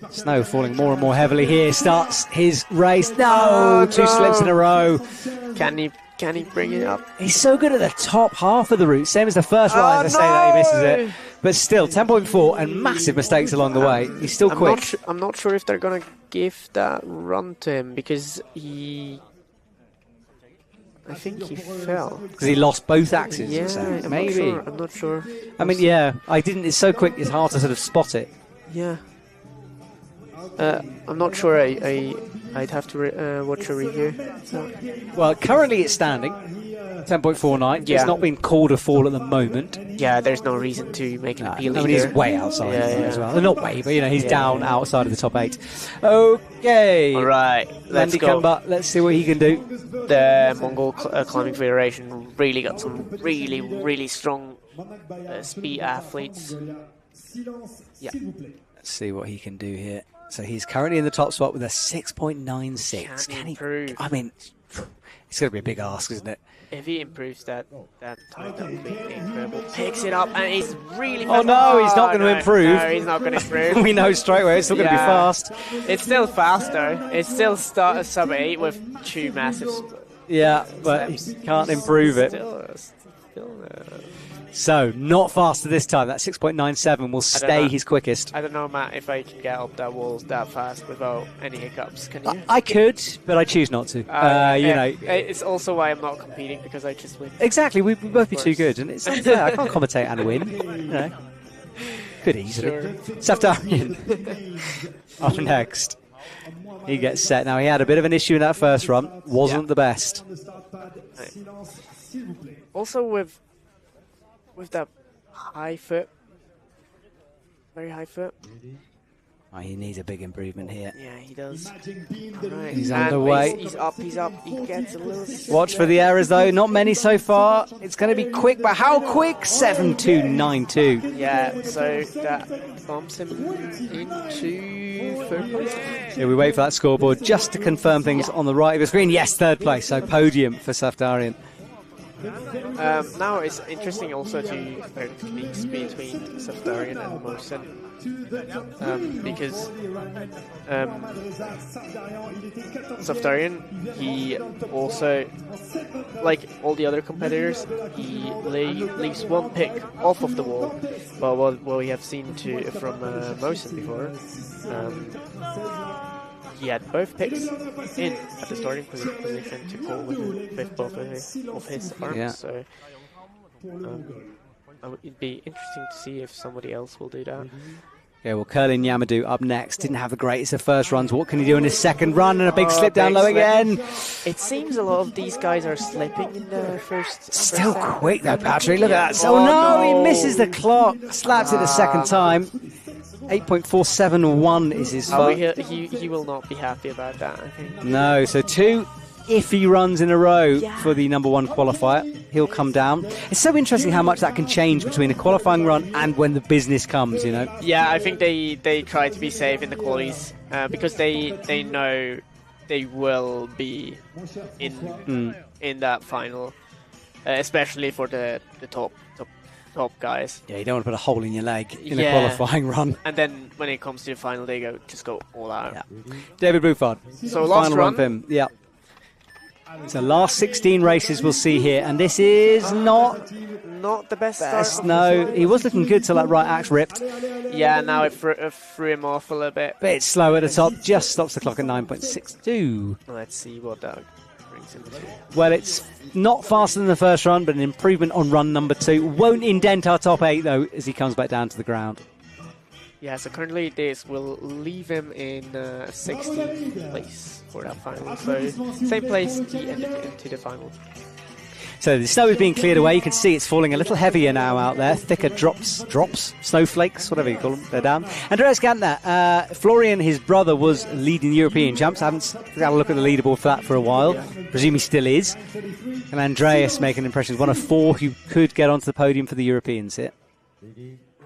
Snow falling more and more heavily here. Starts his race. No! 2 slips in a row. Can he bring it up? He's so good at the top half of the route. Same as the first ride to say that he misses it. But still, 10.4 and massive mistakes along the way. He's still quick. I'm not sure if they're going to give that run to him because I think he fell. Because he lost both axes. Yeah, so maybe. I'm not sure. I mean, yeah, I didn't. It's so quick, it's hard to sort of spot it. Yeah. I'm not sure. I'd have to watch a review. So. Well, currently it's standing. 10.49. Yeah. It's not been called a fall at the moment. Yeah, there's no reason to make an appeal I mean, he's either. way outside as well. Not way, but he's Yeah. down outside of the top 8. Okay. All right, let's Landy go. Kemba, let's see what he can do. The Mongol Climbing Federation really got some really strong speed athletes. Yeah. Let's see what he can do here. So he's currently in the top spot with a 6.96. Can Can he he? improve? I mean, it's going to be a big ask, isn't it? If he improves that time, that would be incredible. Picks it up and he's really Oh fast. no, he's not going to improve. No, he's not going to improve. We know straight away it's still going to be fast. It's still fast though. It's still sub 8 with 2 massive. Yeah, but he can't improve it. So, not faster this time. That 6.97 will stay his quickest. I don't know, Matt, if I can get up that wall that fast without any hiccups. Can you? I could, but I choose not to. It's also why I'm not competing, because I just win. Exactly, we'd both be too good, and it's unfair. I can't commentate and win. Could easily. Sure. Saftarian up next. He gets set. Now, he had a bit of an issue in that first run. Wasn't the best. Also with that high foot, very high foot. Oh, he needs a big improvement here. Yeah, he does. Right. He's And underway. He's up. He gets a little... Watch for the errors, though. Not many so far. It's going to be quick, but how quick? 7.292. Yeah, so that bumps him into third place. Yeah, we wait for that scoreboard just to confirm things on the right of the screen. Yes, third place. So podium for Saftarian. Now it's interesting also to compare the techniques between Saftarian and Mosen, because Saftarian, he also, like all the other competitors, he leaves one pick off of the wall. But what we have seen from Mosen before, he had both picks in at the starting position to pull with both of his arms. Yeah. So it'd be interesting to see if somebody else will do that. Yeah, well, Curlin Yamadou up next. Didn't have the greatest of first runs. What can he do in his second run? And a big slip down low again. It seems a lot of these guys are slipping in the first. Still first quick though, Patrick. Look at that. Oh no, he misses the clock. Slaps it the second time. 8.471 is his Oh, far. he will not be happy about that, I think. No, so 2 iffy runs in a row for the number 1 qualifier. He'll come down. It's so interesting how much that can change between a qualifying run and when the business comes, Yeah, I think they try to be safe in the qualies because they know they will be in that final, especially for the top guys. Yeah, you don't want to put a hole in your leg in a Yeah. qualifying run. And then when it comes to the final, they just go all out. Yeah. David Bouffard. So last Final run. for him. Yeah. So last 16 races we'll see here, and this is not Not the best best. start. No, he was looking good till that right axe ripped. Yeah, now it threw him off a little bit. Bit slow at the top, just stops the clock at 9.62. Let's see what that brings him to. Well, it's not faster than the first run, but an improvement on run number 2. Won't indent our top 8, though, as he comes back down to the ground. Yeah, so currently this will leave him in 16th place for that final. So same place he ended into the final. So the snow is being cleared away. You can see it's falling a little heavier now out there. Thicker drops, snowflakes, whatever you call them. They're down. Andreas Gantner, Florian, his brother, was leading the European champs. I haven't had a look at the leaderboard for that for a while. Presume he still is. And Andreas making impressions. One of 4 who could get onto the podium for the Europeans here.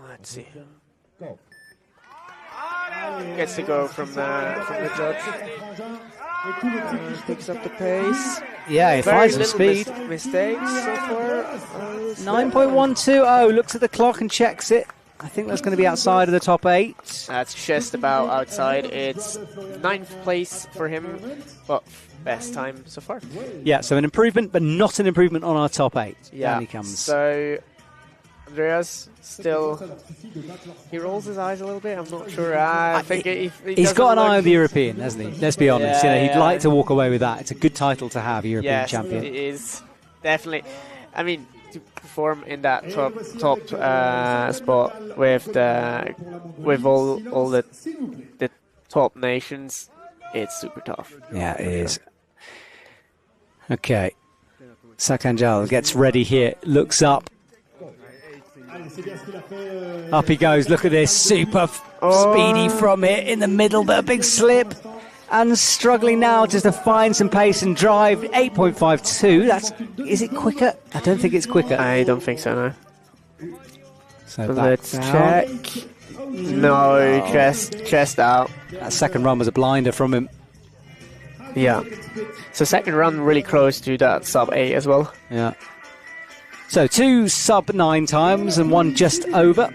Let's see. Gets to go from the judge. Picks up the pace. Yeah, he Very finds some little speed. mistakes so far. 9.120. Looks at the clock and checks it. I think that's going to be outside of the top 8. That's just about outside. It's 9th place for him, but best time so far. Yeah, so an improvement, but not an improvement on our top 8. Yeah. Down he comes. So Andreas still, he rolls his eyes a little bit. I'm not sure. I think he He's got an eye on look- the European, hasn't he? Let's be honest. Yeah, He'd yeah. like to walk away with that. It's a good title to have, European Yes, champion. it is definitely. I mean, to perform in that top spot with all the top nations, it's super tough. Yeah, it is. Okay. Sakanjal gets ready here, looks up. Up he goes, look at this, super speedy from it in the middle, but a big slip. And struggling now just to find some pace and drive. 8.52, is it quicker? I don't think it's quicker. I don't think so, no. So Let's check. No, chest out. That second run was a blinder from him. Yeah. So second run really close to that sub 8 as well. Yeah. So 2 sub 9 times and 1 just over.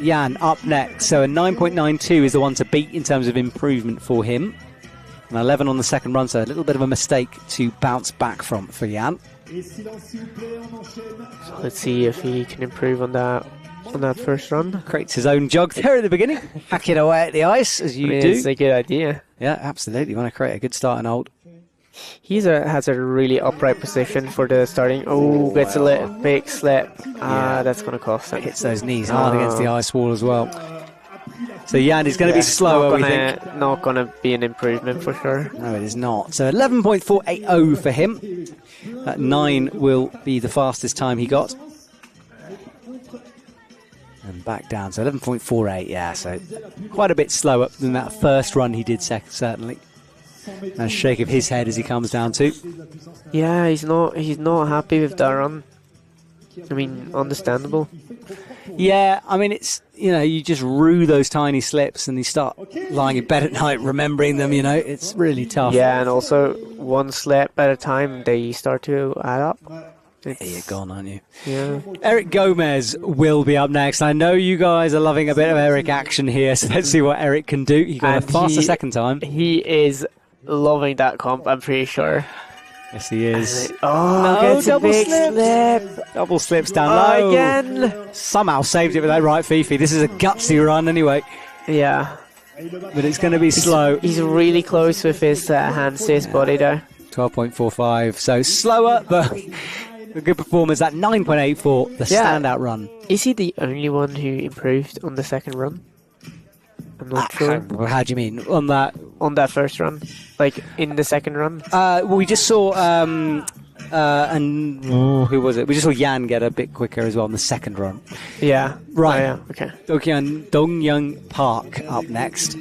Jan up next. So a 9.92 is the one to beat in terms of improvement for him. An 11 on the second run, so a little bit of a mistake to bounce back from for Jan. So let's see if he can improve on that first run. Creates his own jog there at the beginning. Hack it away at the ice as you do. It's a good idea. Yeah, absolutely. You want to create a good start and hold. Has a really upright position for the starting. Oh, gets a big slip. That's going to cost him. Hits those knees hard against the ice wall as well. So Jan is going to be slower, we think. Not going to be an improvement for sure. No, it is not. So 11.480 for him. That 9 will be the fastest time he got. And back down. So 11.48, yeah. So quite a bit slower than that first run he did certainly. And a shake of his head as he comes down too. Yeah, he's not happy with that run. I mean, understandable. Yeah, I mean, it's, you just rue those tiny slips and you start lying in bed at night remembering them, it's really tough. Yeah, and also one slip at a time, they start to add up. You're gone, aren't you? Yeah. Eric Gomez will be up next. I know you guys are loving a bit of Eric action here, so let's see what Eric can do. He got a faster second time. He is loving that comp, I'm pretty sure. Yes, he is. No, double slip. Double slips down low. Again. Somehow saved it with that right Fifi. This is a gutsy run anyway. Yeah. But it's going to be slow. He's really close with his hands to his body though. 12.45. So slower, but a good performance. That 9.84, the standout run. Is he the only one who improved on the second run? I'm not sure. How do you mean? On that first run? Like, in the second run? Well, we just saw, who was it? We just saw Jan get a bit quicker as well on the second run. Yeah. Right. Oh, yeah. Okay. Dongyang Park up next.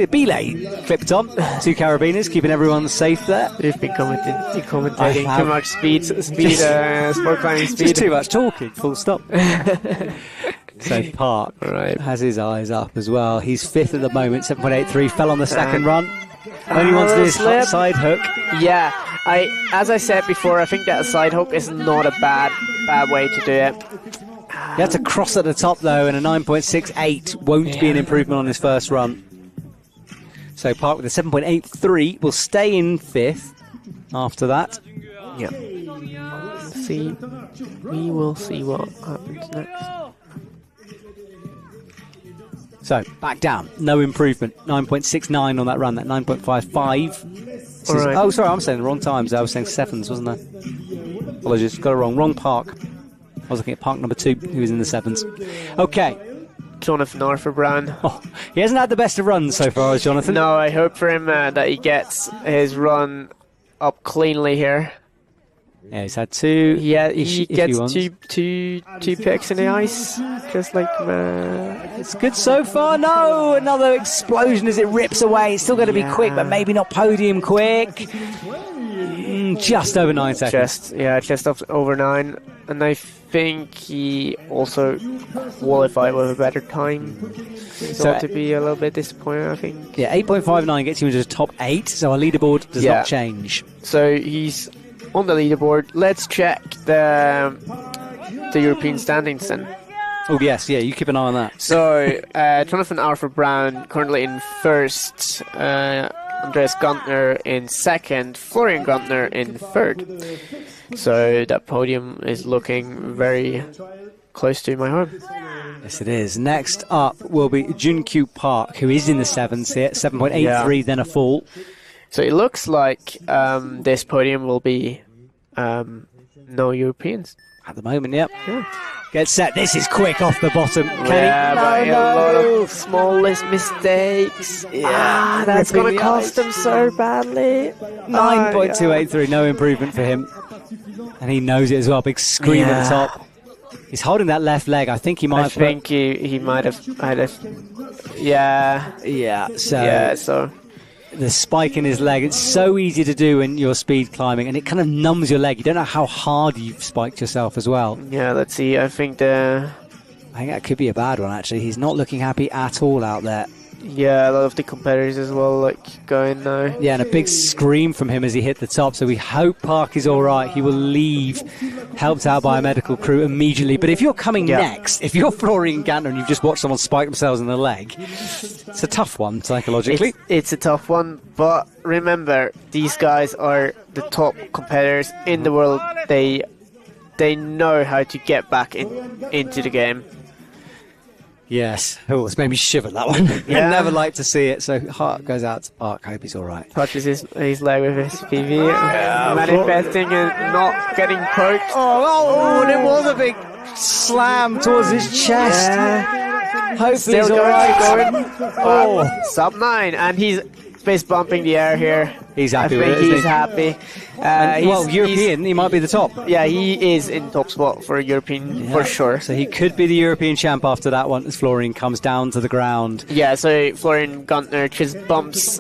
Belay clipped on. 2 carabiners, keeping everyone safe there. You've been commentating too much speed, sport climbing speed. Just too much talking, full stop. So Park has his eyes up as well. He's 5th at the moment, 7.83, fell on the second run. Only wants to do his side hook. Yeah, as I said before, I think that side hook is not a bad way to do it. You have to cross at the top though, and a 9.68 won't be an improvement on his first run. So Park with a 7.83 will stay in 5th after that. Yeah. We will see what happens next. So back down, no improvement. 9.69 on that run, that 9.55. Oh, sorry, I'm saying the wrong times. I was saying 7s, wasn't I? Apologies, got it wrong. Wrong Park. I was looking at Park number 2, who was in the 7s. Okay. Jonathan Arthur Brown. Oh, he hasn't had the best of runs so far, has Jonathan? No, I hope for him that he gets his run up cleanly here. Yeah, he's had 2. Yeah, he gets two picks in the ice, just like it's good so far. No, another explosion as it rips away. It's still going to be quick, but maybe not podium quick. Just over 9 seconds. Just over 9, and I think he also qualified with a better time. So to be a little bit disappointed, I think. Yeah, 8.59 gets you into the top 8, so our leaderboard does not change. So he's on the leaderboard. Let's check the European standings then. Oh yes, yeah, you keep an eye on that. So Jonathan Arthur Brown currently in 1st, Andreas Guntner in 2nd, Florian Guntner in 3rd. So that podium is looking very close to my home. Yes, it is. Next up will be Junkyu Park, who is in the 7s here, 7.83, then a fall. So it looks like this podium will be no Europeans. At the moment, yep. Yeah. Get set. This is quick off the bottom. Yeah, but a lot of small mistakes. Yeah, that's ripping going the to cost ice. him so badly. 9.283, no improvement for him. And he knows it as well. Big scream at the top. He's holding that left leg. I think he might I have. think he might have had a. Yeah. Yeah, so Yeah, so. the spike in his leg, it's so easy to do when you're speed climbing, and it kind of numbs your leg. You don't know how hard you've spiked yourself as well. Yeah, let's see. I think that could be a bad one, actually. He's not looking happy at all out there. a lot of the competitors as well, like, going now. Yeah, and a big scream from him as he hit the top, so we hope Park is all right. He will leave, helped out by a medical crew immediately. But if you're coming next, if you're Florian Gantner and you've just watched someone spike themselves in the leg, it's a tough one psychologically. It's a tough one, but remember, these guys are the top competitors in the world. They know how to get back into the game. Yes. Oh, it's made me shiver, that one. Yeah. I never like to see it, so heart goes out to Park. Hope he's all right. Touches his leg with his PV, manifesting and not getting poked. Oh, and it was a big slam towards his chest. Hopefully Still he's all right. Oh, sub 9, and he's fist bumping the air here. He's happy I with think it, isn't he's he? happy. Well, European, he might be the top. Yeah, he is in top spot for European for sure. So he could be the European champ after that one as Florian comes down to the ground. Yeah, so Florian Gantner just bumps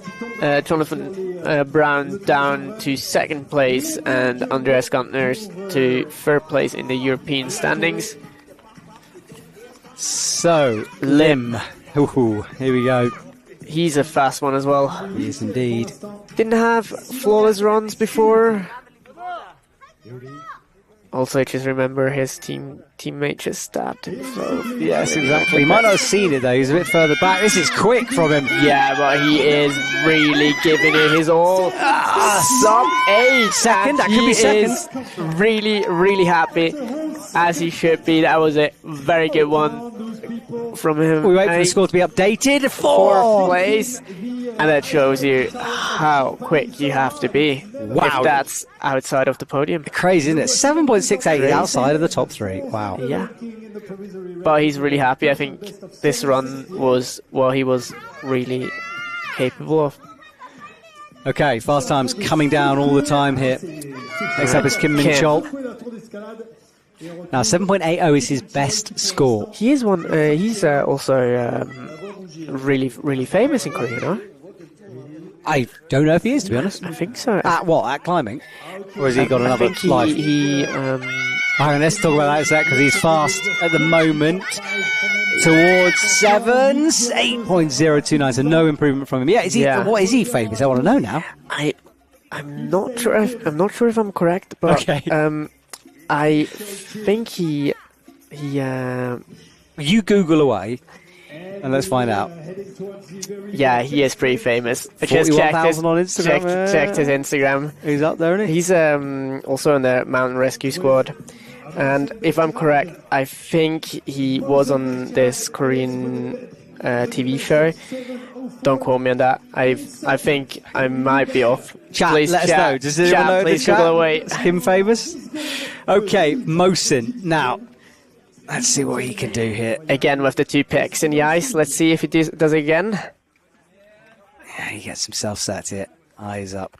Jonathan Brown down to second place and Andreas Gantner to third place in the European standings. So, Lim. Ooh, here we go. He's a fast one as well. He is indeed. Didn't have flawless runs before. Also, just remember his teammate just stabbed him. So Yes, exactly. He might not have seen it though. He's a bit further back. This is quick from him. yeah, but he is really giving it his all. Sub 8 Second, that and could be he second. is really, really happy, as he should be. That was a very good one from him. We wait for And the score to be updated. fourth place, and that shows you how quick you have to be Wow. if that's outside of the podium. Crazy, isn't it? 7.68 is outside of the top three. Wow. Yeah, but he's really happy. I think this run was what he was really capable of. Okay, fast times coming down all the time here. Next up is Kim Min Kim. Chol. Now, 7.80 is his best score. He is one. He's also really, really famous in Korea, no? I don't know if he is, to be honest. I think so. At what? At climbing? Or has he got I another think life? he Hang on, let's talk about that in a sec, because he's fast at the moment. Towards sevens, 8.029, so no improvement from him. Yeah, is he? Yeah. What is he famous? I want to know now. I'm not sure. I'm not sure if I'm correct, but Okay. I think he. You Google away, and let's find out. Yeah, he is pretty famous. I just checked his 41,000 on Instagram. checked his Instagram. He's up there, isn't he? He's also in the mountain rescue squad, and if I'm correct, I think he was on this Korean TV show. Don't quote me on that. I think I might be off. Chat, Please let us chat, know. Does anyone chat, know in the please chat? Google away. Is him famous? Okay, Mosin. Now, let's see what he can do here. Again with the 2 picks in the ice. Let's see if he does it again. Yeah, he gets himself set here. Eyes up.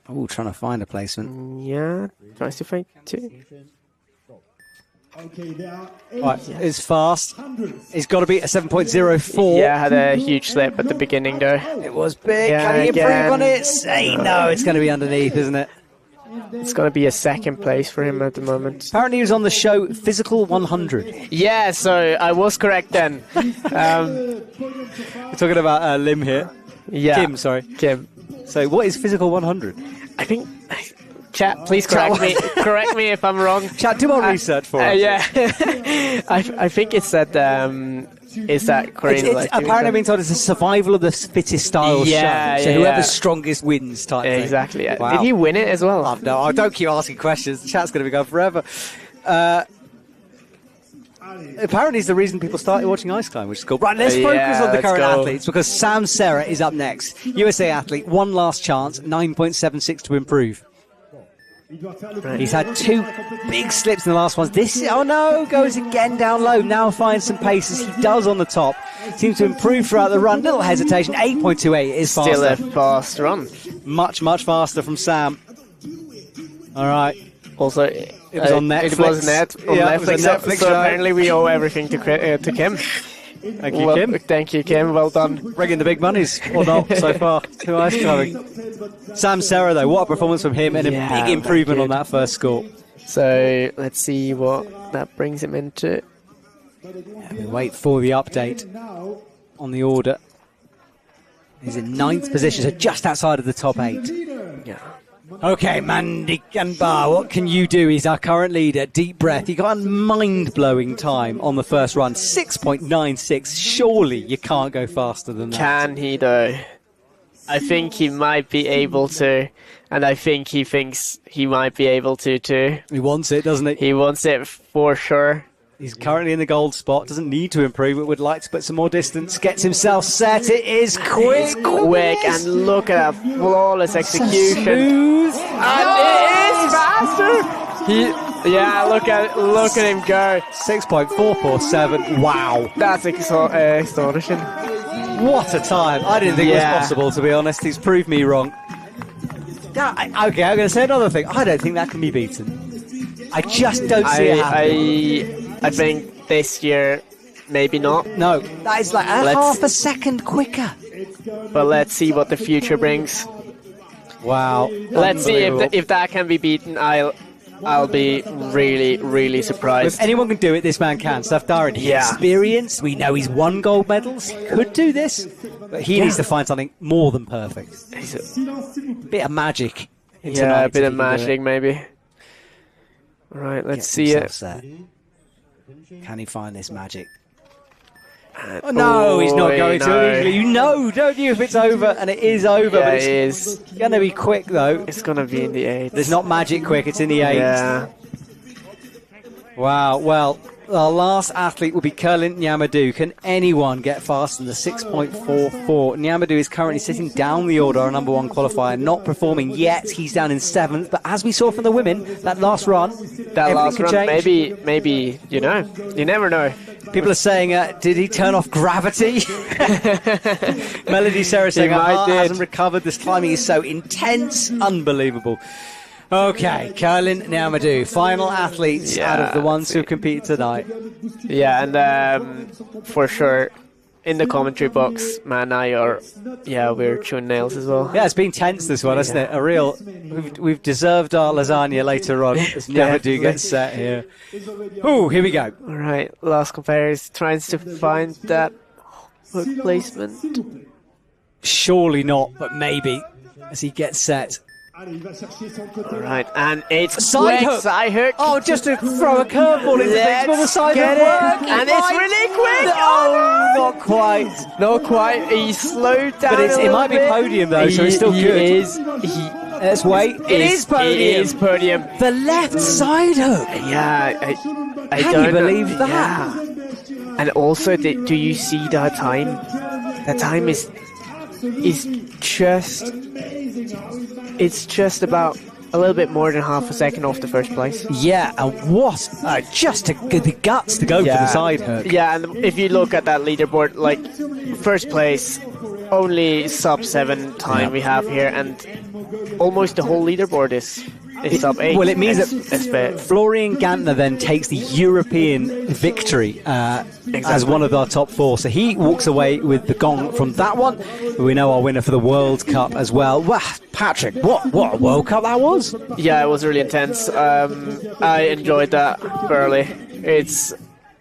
Oh, trying to find a placement. Yeah, tries to find 2. Okay, there are 8 Right, it's fast. He's got to be a 7.04. Yeah, had a huge slip at the beginning though. It was big. Yeah, Can he improve again. on it? Say no, it's going to be underneath, isn't it? It's going to be a second place for him at the moment. Apparently he was on the show Physical 100. Yeah, so I was correct then. We're talking about Lim here. Yeah, Kim, sorry. Kim. So what is Physical 100? I think. Chat, please correct me. Correct me if I'm wrong. Chat, do more research for us. Yeah, I think it's that. Is that Korean? It's apparently I've been told it's a survival of the fittest style Yeah, show. So yeah, whoever's yeah. strongest wins type thing. Exactly. Yeah. Wow. Did he win it as well? Oh, no, I don't keep asking questions. The chat's going to be going forever. Apparently it's the reason people started watching ice climb, which is cool. Right, let's focus Yeah, on the let's current go. athletes, because Sam Serra is up next. USA athlete, one last chance, 9.76 to improve. He's had 2 big slips in the last ones. This, oh no, goes again down low. Now finds some pace as he does on the top. Seems to improve throughout the run. Little hesitation. 8.28 is faster. Still a fast run. Much faster from Sam. All right. Also, it was on Netflix. It was on Netflix. Netflix so show. apparently we owe everything to Kim. Thank you, Kim. Thank you, Kim. Well done. Bringing the big monies, or not, so far. Too nice coming. Sam Serra, though, what a performance from him, and a big improvement on that first score. So let's see what that brings him into. We wait for the update on the order. He's in 9th position, so just outside of the top 8. Yeah. Okay, Mandy Ganbar, what can you do? He's our current leader. Deep breath. He got a mind-blowing time on the first run. 6.96. Surely you can't go faster than that. Can he, though? I think he might be able to, and I think he thinks he might be able to, too. He wants it, doesn't he? He wants it for sure. He's currently in the gold spot. Doesn't need to improve, but would like to put some more distance. Gets himself set. It is quick. It's quick, and look at that flawless execution. Smooth. And it is faster. Yeah, look at him go. 6.447. Wow. That's astonishing. What a time. I didn't think it was possible, to be honest. He's proved me wrong. Okay, I'm going to say another thing. I don't think that can be beaten. I just don't see it happening. I think this year, maybe not. No, that is like half a second quicker. But let's see what the future brings. Wow. Let's see if that can be beaten. I'll be really, really surprised. If anyone can do it, this man can. Safdari, he's experienced. We know he's won gold medals. He could do this, but he needs to find something more than perfect. A bit of magic. A bit of magic, maybe. Right, let's see it. Set. Can he find this magic? Oh, no, he's not going to easily. You know, don't you, if it's over, and it is over. Yeah, but it is. Going to be quick, though. It's going to be in the 8. There's not magic quick, it's in the 8. Yeah. Wow, well, our last athlete will be Kerlin Nyamadou. Can anyone get faster than the 6.44? Nyamadou is currently sitting down the order, our number 1 qualifier, not performing yet. He's down in 7th, but as we saw from the women, that last run, maybe, you know, you never know. People are saying, did he turn off gravity? Melody Sarah saying, hasn't recovered. This climbing is so intense, unbelievable. Okay, Kerlin Nyamadou, final athletes out of the ones who competed tonight. Yeah, and for sure, in the commentary box, man, we're chewing nails as well. Yeah, it's been tense, this one, hasn't it? A real, we've deserved our lasagna later on as Nyamadou gets set here. Ooh, here we go. All right, last competitor is trying to find that hook placement. Surely not, but maybe as he gets set. Alright, and it's side hook. Oh, just to throw a curveball into things, but the side hook work. And it's really quick. No, not quite. Not quite. He slowed down. But it might be podium though, so it's still good. Let's wait. It is podium. It is podium. The left side hook. Yeah, I Can don't you believe that? Yeah. And also, do you see that time? That time is just. It's just about a little bit more than half a second off the first place. Yeah, and what? Just the guts to go for the side hook. Yeah, and if you look at that leaderboard, like, first place, only sub-7 time we have here, and almost the whole leaderboard is sub 8. Well, it means that Florian Gantner then takes the European victory as one of our top 4. So he walks away with the gong from that one. We know our winner for the World Cup as well. Wow, Patrick, what a World Cup that was. Yeah, it was really intense. I enjoyed that thoroughly.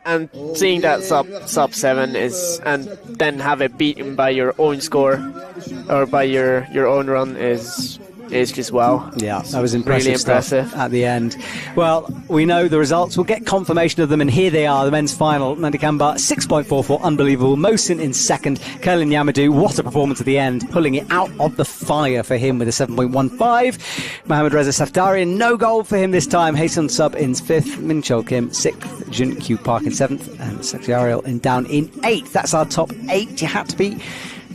And seeing that sub 7 and then have it beaten by your own score or by your own run is just wow. Yeah, that was impressive. Really impressive stuff at the end. Well, we know the results. We'll get confirmation of them, and here they are. The men's final. Mandikamba 6.44, unbelievable. Mohsin in second. Kerlin Nyamadou, what a performance at the end, pulling it out of the fire for him with a 7.15. Mohamed Reza Safdarian, no gold for him this time. Hasan Sub in 5th. Min Chol Kim 6th. Jun Q Park in 7th, and Sekriariel down in 8th. That's our top 8. You had to be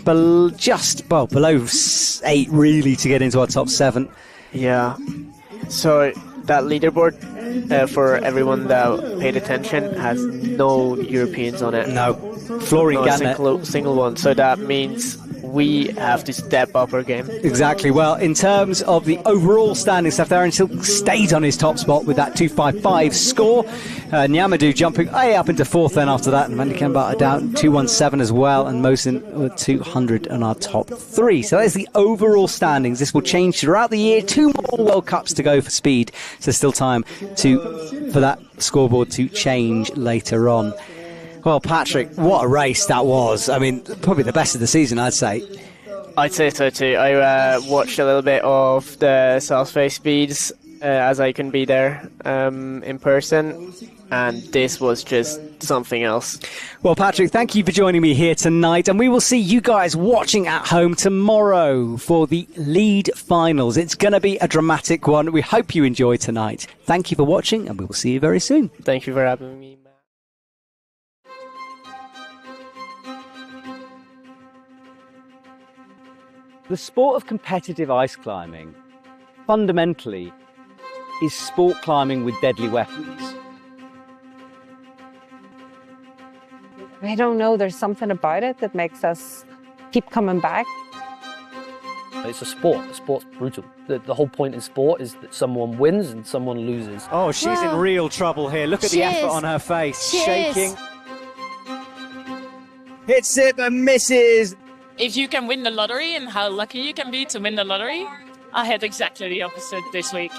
below 8 really to get into our top 7. Yeah. So that leaderboard, for everyone that paid attention, has no Europeans on it. No, Florian Not a Gantner. single one. So that means we have to step up our game. Exactly. Well, in terms of the overall standing stuff, Aaron Silk stayed on his top spot with that 255 score. Nyamadu jumping up into fourth then after that, and Mandy Kambata down 217 as well, and Mosin with 200 on our top three. So there's the overall standings. This will change throughout the year. 2 more World Cups to go for speed, so still time for that scoreboard to change later on. Well, Patrick, what a race that was. I mean, probably the best of the season, I'd say. I'd say so too. I watched a little bit of the South Face speeds as I can be there in person, and this was just something else. Well, Patrick, thank you for joining me here tonight, and we will see you guys watching at home tomorrow for the lead finals. It's going to be a dramatic one. We hope you enjoy tonight. Thank you for watching, and we will see you very soon. Thank you for having me, Matt. The sport of competitive ice climbing, fundamentally, is sport climbing with deadly weapons. I don't know, there's something about it that makes us keep coming back. It's a sport. Sport's brutal. The whole point in sport is that someone wins and someone loses. Oh, she's in real trouble here. Look at the effort on her face. Shaking. Hits it and misses. If you can win the lottery and how lucky you can be to win the lottery, I had exactly the opposite this week.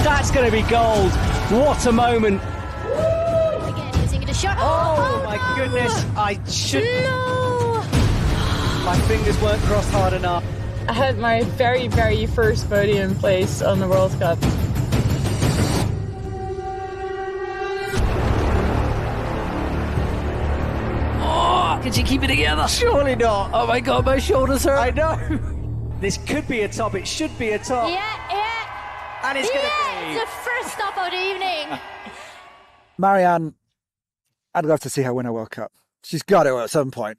That's going to be gold. What a moment. Again, using it a shot. Oh my goodness. I should. No! My fingers weren't crossed hard enough. I had my very, very first podium place on the World Cup. Can she keep it together? Surely not. Oh my god, my shoulders hurt. I know. This could be a top. It should be a top. Yeah. And it's going to be. It's the first stop of the evening. Marianne, I'd love to see her win a World Cup. She's got to at some point.